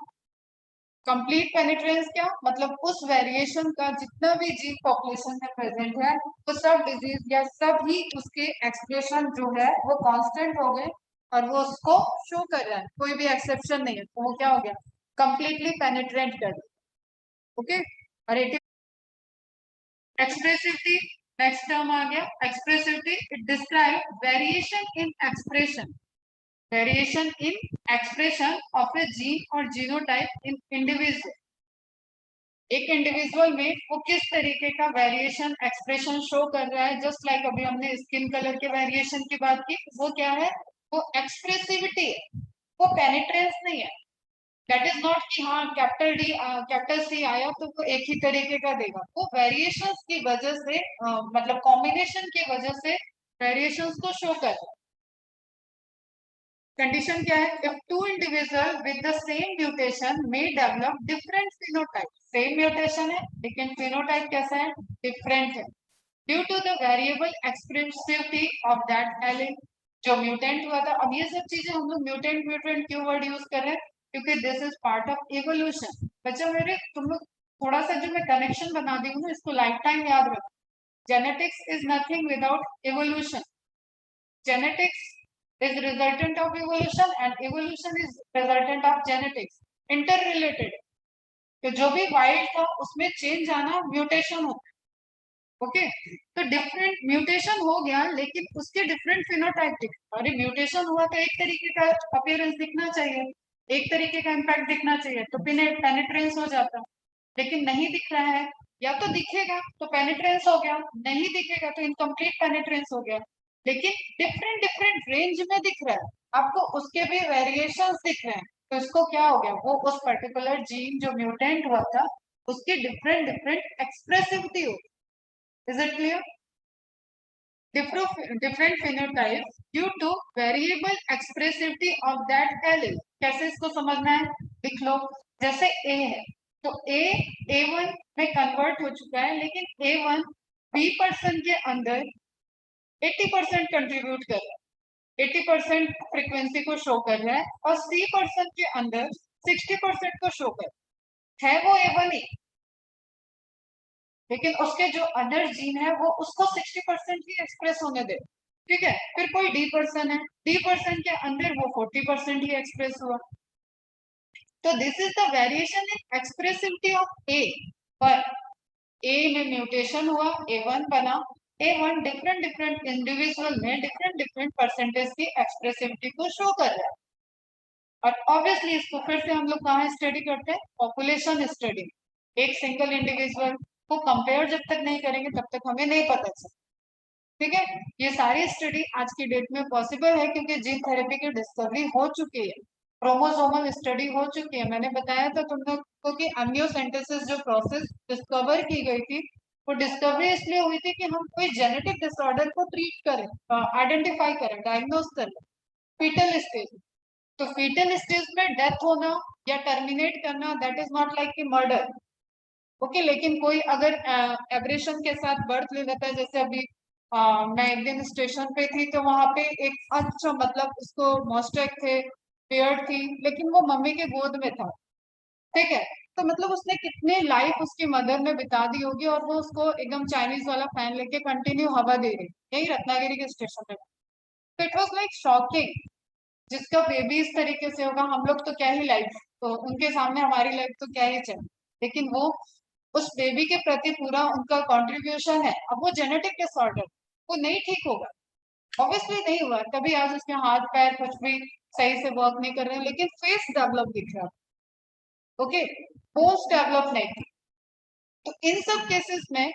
कंप्लीट पेनिट्रेंस क्या मतलब? उस वेरिएशन का जितना भी जीन पॉपुलेशन में प्रेजेंट है वो सब डिजीज या सब ही उसके एक्सप्रेशन जो है वो कांस्टेंट हो गए और वो उसको शो कर रहा है, कोई भी एक्सेप्शन नहीं है, तो वो क्या हो गया? कंप्लीटली पेनिट्रेंट कर दिया। ओके, और एक्सप्रेसिविटी, नेक्स्ट टर्म आ गया expressivity. It describe variation in expression, variation in expression of A gene और जीनोटाइप इन इंडिविजुअल। एक इंडिविजुअल में वो किस तरीके का वेरिएशन एक्सप्रेशन शो कर रहा है, जस्ट लाइक अभी हमने स्किन कलर के वेरिएशन की बात की, वो क्या है? वो एक्सप्रेसिविटी है, वो पेनिट्रेंस नहीं है। दैट इज नॉट कि हाँ कैपिटल डी कैपिटल सी आया तो वो एक ही तरीके का देगा, वो वेरिएशंस की वजह से मतलब कॉम्बिनेशन की वजह से वेरिएशंस को शो कर रहा है। कंडीशन क्या है? If two individual with the same mutation may develop different phenotype, same mutation है लेकिन फिनोटाइप कैसा है? डिफरेंट है, due to the variable expressivity of that allele, जो म्यूटेंट हुआ था। अब ये सब चीजें हम लोग म्यूटेंट म्यूटेंट क्यों वर्ड यूज कर रहे हैं? क्योंकि this is part of evolution. बच्चा मेरे, तुम लोग थोड़ा सा जो मैं कनेक्शन बना दी हूँ ना, इसको लाइफ टाइम याद रखो। Genetics is nothing without evolution, genetics is resultant of evolution and evolution is resultant of genetics, interrelated। तो जो भी वाइल्ड था उसमें चेंज आना म्यूटेशन होता है। ओके, तो डिफरेंट म्यूटेशन हो गया लेकिन उसके डिफरेंट फिनोटाइप दिखे। अरे म्यूटेशन हुआ तो एक तरीके का अपीयरेंस दिखना चाहिए, एक तरीके का इम्पैक्ट दिखना चाहिए, तो पेनिट्रेंस हो जाता, लेकिन नहीं दिख रहा है। या तो दिखेगा तो पेनिट्रेंस हो गया, नहीं दिखेगा तो इनकम्प्लीट पेनिट्रेंस हो गया, लेकिन डिफरेंट डिफरेंट रेंज में दिख रहा है आपको, उसके भी वेरिएशंस दिख रहे हैं, तो इसको क्या हो गया? वो उस पर्टिकुलर जीन जो म्यूटेंट हुआ था उसकी डिफरेंट डिफरेंट एक्सप्रेसिविटी हो। Is it clear? different phenotypes due to variable expressivity of that allele। कैसे इसको समझना है? लिख लो, जैसे A है तो A1 में कन्वर्ट हो चुका है, लेकिन A1 B पर्सन के अंदर 80% कंट्रीब्यूट कर रहा है, 80% फ्रीक्वेंसी को शो कर रहा है और C% के अंदर 60% को शो कर है वो A1 ही, लेकिन उसके जो अदर जीन है वो उसको 60% ही एक्सप्रेस होने दे। ठीक है, फिर कोई D% है, D% के अंदर वो 40% ही एक्सप्रेस हुआ। तो this is the variation in expressivity of A, पर ए में म्यूटेशन हुआ, A1 बना। A1 डिफरेंट डिफरेंट इंडिविजुअल में डिफरेंट डिफरेंट परसेंटेज की एक्सप्रेसिविटी को शो कर रहा है। और ऑब्वियसली इसको फिर से हम लोग कहाँ स्टडी करते हैं, पॉपुलेशन स्टडी। एक सिंगल इंडिविजुअल को कंपेयर जब तक नहीं करेंगे तब तक हमें नहीं पता चलता। ठीक है, ये सारी स्टडी आज की डेट में पॉसिबल है क्योंकि जीन थेरेपी की डिस्कवरी हो चुकी है, क्रोमोसोमल स्टडी हो चुकी है। मैंने बताया था तुम लोग को कि एम्नियोसेंटेसिस जो प्रोसेस डिस्कवर की गई थी, वो डिस्कवरी इसलिए हुई थी कि हम कोई जेनेटिक डिसऑर्डर को ट्रीट करें, आइडेंटिफाई करें, डायग्नोज करें फीटल स्टेज। तो फीटल स्टेज में डेथ होना या टर्मिनेट करना, दैट इज नॉट लाइक कि मर्डर। ओके, लेकिन कोई अगर एब्रेशन के साथ बर्थ ले लेता है, जैसे अभी मैं एक दिन स्टेशन पे थी तो वहां पे एक अच्छा मतलब उसको मॉस्टेक थे, पेयर थी, लेकिन वो मम्मी के गोद में था। ठीक है, तो मतलब उसने कितने लाइफ उसकी मदर में बिता दी होगी और वो उसको एकदम चाइनीज वाला फैन लेके कंटिन्यू हवा दे रही, यही रत्नागिरी के स्टेशन पे। तो इट वॉज लाइक शॉकिंग। जिसका बेबी इस तरीके से होगा, हम लोग तो क्या ही लाइफ, तो उनके सामने हमारी लाइफ तो क्या ही चले, लेकिन वो उस बेबी के प्रति पूरा उनका कंट्रीब्यूशन है। अब वो जेनेटिक डिसऑर्डर, वो नहीं ठीक होगा, ऑब्वियसली नहीं हुआ कभी, आज उसके हाथ पैर कुछ भी सही से वर्क नहीं कर रहे हैं, लेकिन फेस डेवलप दिख रहा है। ओके, पोस्ट डेवलप नहीं थी। तो इन सब केसेस में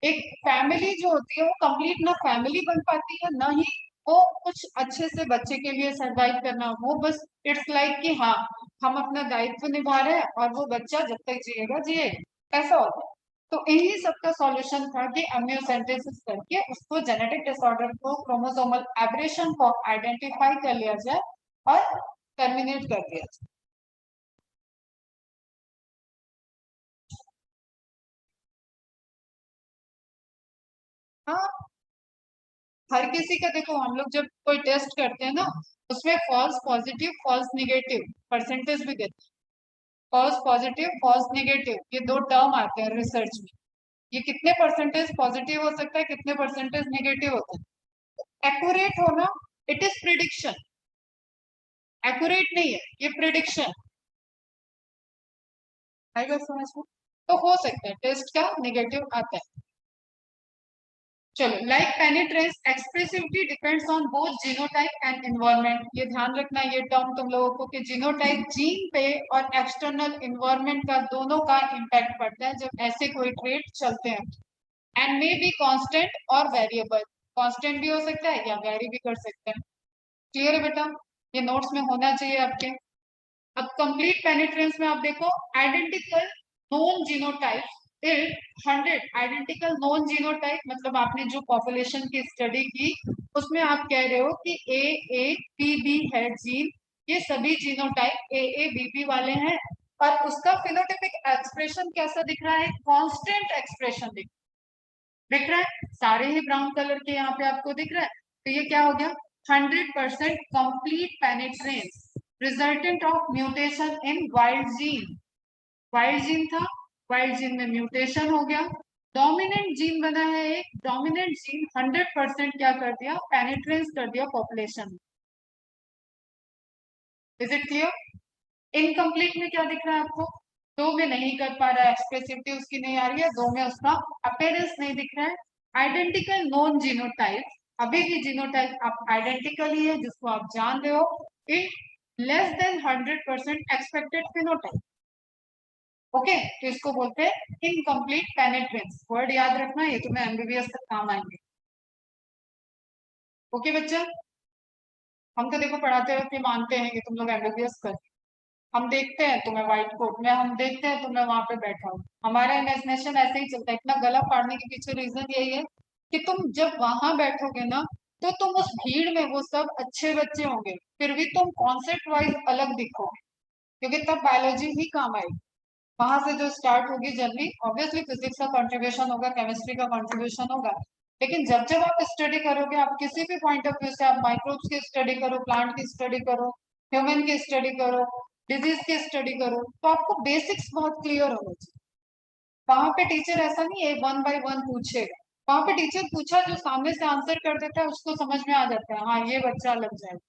एक फैमिली जो होती है वो कंप्लीट ना फैमिली बन पाती है, ना ही वो कुछ अच्छे से बच्चे के लिए सरवाइव करना। वो बस इट्स लाइक कि हाँ, हम अपना दायित्व निभा रहे हैं और वो बच्चा जब तक जिएगा जिएगा, ऐसा होता है। तो इन्हीं सब का सॉल्यूशन था कि एम्नियोसेंटेसिस करके उसको जेनेटिक डिसऑर्डर को, क्रोमोसोमल एब्रेशन को आइडेंटिफाई कर लिया जाए और टर्मिनेट कर दिया जाए। हाँ, हर किसी का देखो, हम लोग जब कोई टेस्ट करते हैं ना, उसमें false positive false negative percentage भी देते हैं। फॉल्स पॉजिटिव फॉल्स निगेटिव ये दो टर्म आते हैं रिसर्च में। ये कितने परसेंटेज पॉजिटिव हो सकता है, कितने परसेंटेज निगेटिव होते हैं। एक्यूरेट होना, इट इज प्रिडिक्शन, एक्यूरेट नहीं है, ये प्रिडिक्शन आएगा समझ में। तो हो सकता है टेस्ट का निगेटिव आता है। चलो, like penetrance expressivity depends on both genotype and environment. ये ध्यान रखना, ये टर्म तुम लोगों को, कि जीनोटाइप जीन पे और एक्सटर्नल एनवायरनमेंट का दोनों का इम्पैक्ट पड़ता है जब ऐसे कोई ट्रेट चलते हैं। एंड मे बी कांस्टेंट और वेरिएबल, कांस्टेंट भी हो सकता है या वेरी भी कर सकते हैं। क्लियर है बेटा, ये नोट्स में होना चाहिए आपके। अब कंप्लीट पेनिट्रेंस में आप देखो, identical known genotype is 100। Identical known genotype मतलब आपने जो पॉपुलेशन की स्टडी की उसमें आप कह रहे हो कि AAPB है जीन, ये सभी जीनोटाइप AABB वाले हैं और उसका फिनोटाइपिक एक्सप्रेशन कैसा दिख रहा है, कांस्टेंट एक्सप्रेशन दिख रहा है, सारे ही ब्राउन कलर के यहाँ पे आपको दिख रहा है। तो ये क्या हो गया, 100% complete penetrance resultant of mutation in wild gene. Wild gene था, वाइल्ड जीन में म्यूटेशन हो गया, डोमिनेंट जीन बना है एक, डोमिनेंट जीन 100% क्या कर दिया, पेनिट्रेंस कर दिया पॉपुलेशन में। Is it clear. इनकम्प्लीट में क्या दिख रहा है आपको, दो में नहीं कर पा रहा है, एक्सप्रेसिविटी उसकी नहीं आ रही है, दो में उसका अपेयरेंस नहीं दिख रहा है। आइडेंटिकल नॉन जीनोटाइप, अभी भी जीनोटाइप आप आइडेंटिकल ही है जिसको आप जान रहे हो, in less than 100% expected phenotype. Okay, तो इसको बोलते हैं इनकम्प्लीट पेनिट्रेंस। वर्ड याद रखना, ये तुम्हें एमबीबीएस तक काम आएंगे। ओके बच्चा, हम तो देखो पढ़ाते रहते मानते हैं कि तुम लोग एमबीबीएस कर, हम देखते हैं तुम्हें व्हाइट कोट में, हम देखते हैं तुम्हें वहां पे बैठा हो, हमारा इमेजिनेशन ऐसे ही चलता है। इतना गला फाड़ने के पीछे रीजन यही है कि तुम जब वहां बैठोगे ना, तो तुम उस भीड़ में, वो सब अच्छे बच्चे होंगे, फिर भी तुम कॉन्सेप्ट वाइज अलग दिखोगे, क्योंकि तब बायोलॉजी ही काम आएगी। वहां से जो स्टार्ट होगी जर्नी, ऑब्वियसली फिजिक्स का कंट्रीब्यूशन होगा, केमिस्ट्री का कंट्रीब्यूशन होगा, लेकिन जब जब आप स्टडी करोगे, आप किसी भी पॉइंट ऑफ व्यू से, आप माइक्रोब्स की स्टडी करो, प्लांट की स्टडी करो, ह्यूमन की स्टडी करो, डिजीज की स्टडी करो, तो आपको बेसिक्स बहुत क्लियर होना चाहिए। वहां पे टीचर ऐसा नहीं है वन बाय वन पूछेगा, वहां पे टीचर पूछा जो सामने से आंसर कर देता है उसको समझ में आ जाता है, हाँ ये बच्चा लग जाएगा।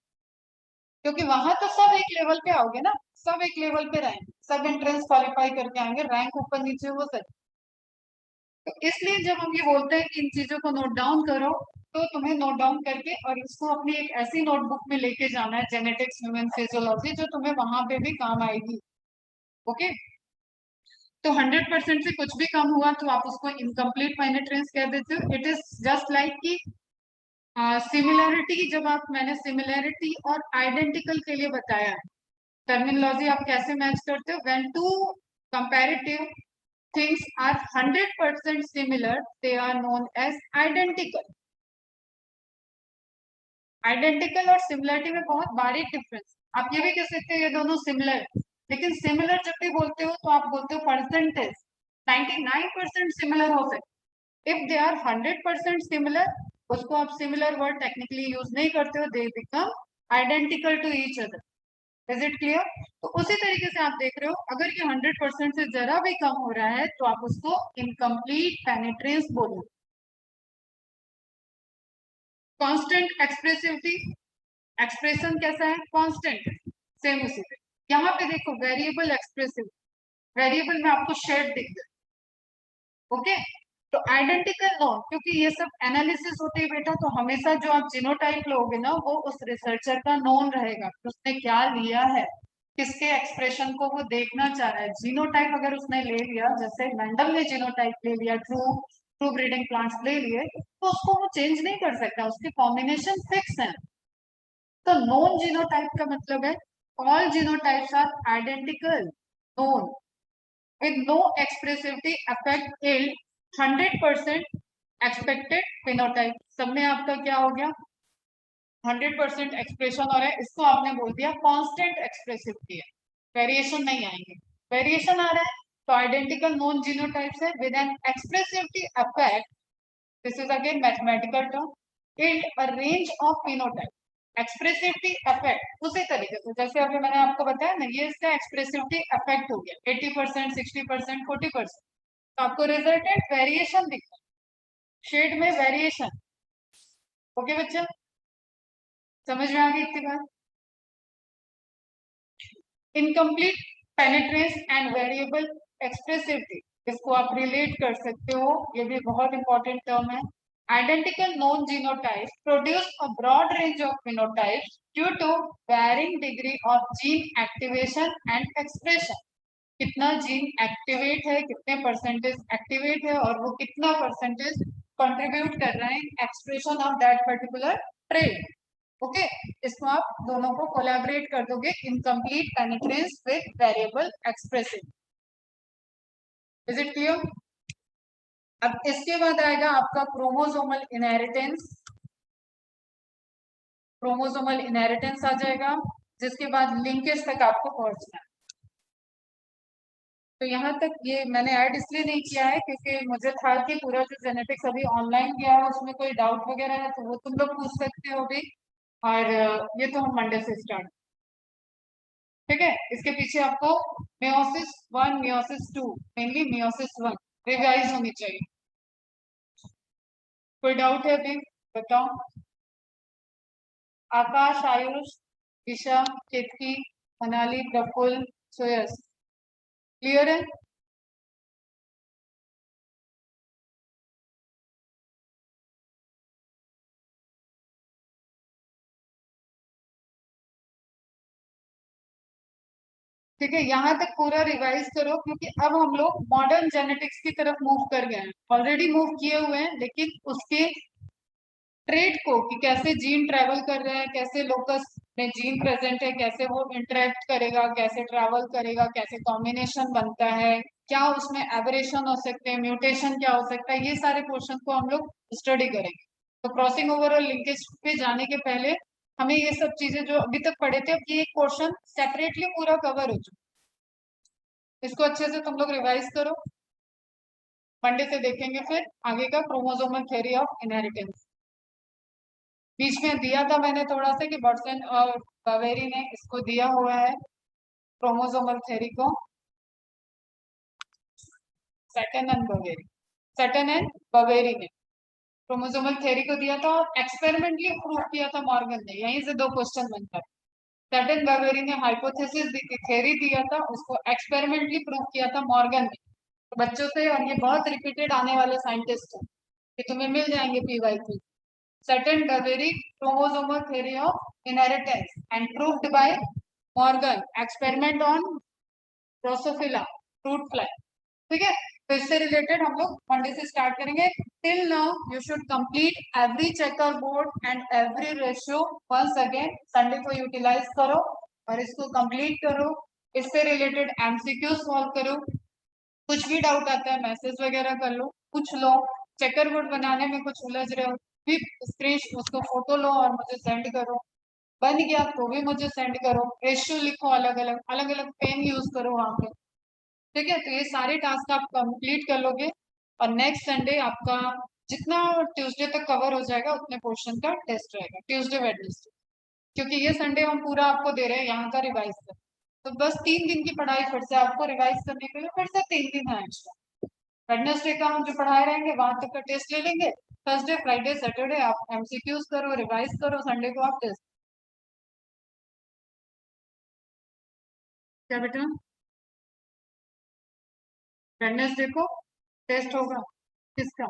क्योंकि वहां तो सब एक लेवल पे आओगे ना, सब एक लेवल पे रहेंगे, सब एंट्रेंस क्वालिफाई करके आएंगे, रैंक ऊपर नीचे हो सकता। तो इसलिए जब हम ये बोलते हैं कि इन चीजों को नोट डाउन करो, तो तुम्हें नोट डाउन करके और इसको अपनी एक ऐसी नोटबुक में लेके जाना है, जेनेटिक्स ह्यूमन फिजियोलॉजी, जो तुम्हें वहां पे भी काम आएगी। ओके। तो 100% से कुछ भी कम हुआ तो आप उसको इनकम्प्लीट पेनिट्रेंस कह देते हो। इट इज जस्ट लाइक कि सिमिलैरिटी, जब आप, मैंने सिमिलैरिटी और आइडेंटिकल के लिए बताया है, टर्मिनोलॉजी आप कैसे मैच करते हो, when two comparative things are 100% similar, they are known as identical. Identical और सिमिलरिटी में बहुत बारीक डिफरेंस। आप ये भी कह सकते हो ये दोनों सिमिलर, लेकिन सिमिलर जब भी बोलते हो तो आप बोलते हो परसेंटेज 99% सिमिलर हो सकते। इफ दे आर 100% सिमिलर, उसको आप सिमिलर वर्ड टेक्निकली यूज नहीं करते हो, they become identical to each other. Is it clear? तो उसी तरीके से आप देख रहे हो, अगर ये 100% से जरा भी कम हो रहा है तो आप उसको इनकम्प्लीट पेनिट्रेंस बोलो। कांस्टेंट एक्सप्रेसिविटी, एक्सप्रेशन कैसा है? कांस्टेंट, सेम उसी पे। यहाँ पे देखो वेरिएबल एक्सप्रेसिव, वेरिएबल में आपको शेड दिख जाए। ओके। तो आइडेंटिकल नोन, क्योंकि ये सब एनालिसिस होते ही बेटा, तो हमेशा जो आप जीनोटाइप लोगे ना, वो उस रिसर्चर का नोन रहेगा, उसने क्या लिया है, किसके एक्सप्रेशन को वो देखना चाह रहा है। जीनोटाइप अगर उसने ले लिया, जैसे मेंडल ने जीनोटाइप ले लिया, ट्रू ट्रू ब्रीडिंग प्लांट्स ले लिए, तो उसको वो चेंज नहीं कर सकता, उसके कॉम्बिनेशन फिक्स है। तो नोन जीनोटाइप का मतलब है all genotypes are identical known with no expressivity affect yield, 100% expected phenotype। सब में आपका क्या हो गया? 100% एक्सप्रेशन हो रहा है, इसको आपने बोल दिया कांस्टेंट एक्सप्रेसिविटी है, वेरिएशन नहीं आएंगे। वेरिएशन आ रहा है तो आइडेंटिकल नॉन जीनोटाइप्स है with an expressivity affect, this is again mathematical term, yield a range of phenotype। Expressivity affect उसी तरीके से जैसे अभी मैंने आपको बताया ना, ये इसका एक्सप्रेसिविटी अफेक्ट हो गया 80%, 60%, 40%, तो आपको रिजल्टेंट वेरिएशन दिखता है, शेड में वेरिएशन। ओके बच्चा, समझ में आ गई इतनी बात? Incomplete penetrance and variable expressivity, इसको आप रिलेट कर सकते हो, ये भी बहुत इंपॉर्टेंट टर्म है। Identical non genotype produce a broad range of phenotypes due to varying degree of gene activation and expression. कितना जीन एक्टिवेट है, कितने परसेंटेज एक्टिवेट है, और वो कितना परसेंटेज कंट्रीब्यूट कर रहे हैं expression of that particular trait. Okay. इसको आप दोनों को कोलैबोरेट कर दोगे, incomplete penetrance with variable expressive. Is it clear? अब इसके बाद आएगा आपका क्रोमोसोमल इनहेरिटेंस। क्रोमोसोमल इनहेरिटेंस आ जाएगा, जिसके बाद लिंकेज तक आपको पहुंचना है। तो यहाँ तक ये मैंने ऐड इसलिए नहीं किया है क्योंकि मुझे था कि पूरा जो जेनेटिक्स अभी ऑनलाइन गया है उसमें कोई डाउट वगैरह है तो वो तुम लोग पूछ सकते हो भी, और ये तो हम मंडे से स्टार्ट। ठीक है, इसके पीछे आपको meiosis one, meiosis two, mainly meiosis one revise होनी चाहिए। कोई डाउट है अभी? बताओ। आकाश, आयुष, ईशा, केतकी, मनाली, प्रफुल्ल, सुयस, क्लियर है? ठीक है, यहाँ तक पूरा रिवाइज करो, क्योंकि अब हम लोग मॉडर्न जेनेटिक्स की तरफ मूव कर गए हैं, ऑलरेडी मूव किए हुए हैं, लेकिन उसके ट्रेड को कि कैसे जीन ट्रेवल कर रहे हैं, कैसे लोकस में जीन प्रेजेंट है, कैसे वो इंटरेक्ट करेगा, कैसे ट्रेवल करेगा, कैसे कॉम्बिनेशन बनता है, क्या उसमें एबरेशन हो सकते हैं, म्यूटेशन क्या हो सकता है, ये सारे क्वेश्चन को हम लोग स्टडी करेंगे। तो क्रॉसिंग ओवर और लिंकेज पे जाने के पहले हमें ये सब चीजें जो अभी तक पढ़े थे, अब ये एक क्वेश्चन सेपरेटली पूरा कवर हो चुका, इसको अच्छे से तुम लोग रिवाइज करो। मंडे से देखेंगे फिर आगे का क्रोमोसोमल थ्योरी ऑफ इनहेरिटेंस। बीच में दिया था मैंने थोड़ा सा कि बर्टसन और बवेरी ने इसको दिया हुआ है क्रोमोसोमल थ्योरी को, सटन एंड बवेरी ने क्रोमोसोमल थ्योरी को दिया था और एक्सपेरिमेंटली प्रूव किया था मॉर्गन ने। यहीं से दो क्वेश्चन बनता है। सटन बवेरी ने हाइपोथेसिस दी थी, थ्योरी दिया था, उसको एक्सपेरिमेंटली प्रूव किया था मॉर्गन ने। तो बच्चों से, और ये बहुत रिपीटेड आने वाले साइंटिस्ट हैं, कि तुम्हें मिल जाएंगे PYQ। Sutton Boveri chromosomal theory of inheritance and proved by Morgan, experiment on Drosophila fruit fly। ठीक है, तो इससे रिलेटेड हम लोग मंडे से स्टार्ट करेंगे। Till now you should complete every checker board and every ratio once again. Sunday को utilize करो और इसको कंप्लीट करो। इससे रिलेटेड MCQ सॉल्व करो। कुछ भी डाउट आता है मैसेज वगैरह कर लो, पूछ लो। चेकर बोर्ड बनाने में कुछ उलझ रहे हो भी, स्क्रीन उसको फोटो लो और मुझे सेंड करो। बन गया तो भी मुझे सेंड करो। रेशियो लिखो, अलग अलग अलग अलग पेन यूज करो वहां पे। ठीक है, तो ये सारे टास्क आप कंप्लीट कर लोगे और नेक्स्ट संडे आपका जितना ट्यूसडे तक कवर हो जाएगा उतने पोर्शन का टेस्ट रहेगा, ट्यूसडे वेडनेसडे। क्योंकि ये संडे हम पूरा आपको दे रहे हैं यहाँ का रिवाइज कर, तो बस 3 दिन की पढ़ाई फिर से आपको रिवाइज करने के लिए फिर से 3 दिन है एक्स्ट्रा। वेडनेसडे का हम जो पढ़ाए रहेंगे वहां तक का टेस्ट ले लेंगे। थर्सडे फ्राइडे सैटरडे आप MCQs करो, रिवाइज करो, संडे को आप टेस्ट। क्या बेटा? वेडनेसडे को टेस्ट होगा किसका?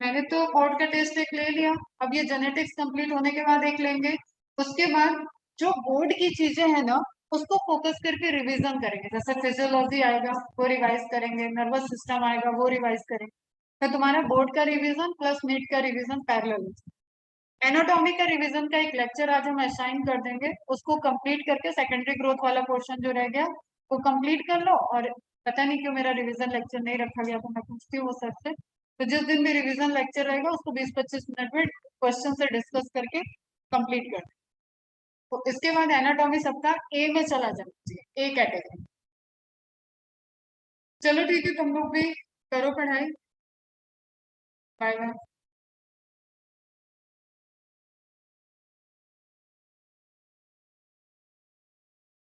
मैंने तो बोर्ड का टेस्ट एक ले लिया, अब ये जेनेटिक्स कंप्लीट होने के बाद एक लेंगे। उसके बाद जो बोर्ड की चीजें हैं ना, उसको फोकस करके रिवीजन करेंगे। जैसे फिजियोलॉजी आएगा वो रिवाइज करेंगे, नर्वस सिस्टम आएगा वो रिवाइज करेंगे। तो तुम्हारा बोर्ड का रिवीजन प्लस नीट का रिवीजन पैरेलल। एनाटॉमी का रिवीजन का एक लेक्चर आज हम असाइन कर देंगे, उसको कंप्लीट करके सेकेंडरी ग्रोथ वाला पोर्शन जो रह गया वो कंप्लीट कर लो। और पता नहीं क्यों मेरा रिवीजन लेक्चर नहीं रखा गया, तो मैं पूछती हूँ वो सर से। तो जिस दिन भी रिवीजन लेक्चर रहेगा उसको 20-25 मिनट में क्वेश्चन से डिस्कस करके कंप्लीट कर। तो इसके बाद एनाटॉमी सबका A में चला जाना चाहिए, A कैटेगरी। चलो ठीक है, तुम लोग भी करो पढ़ाई। Bye bye.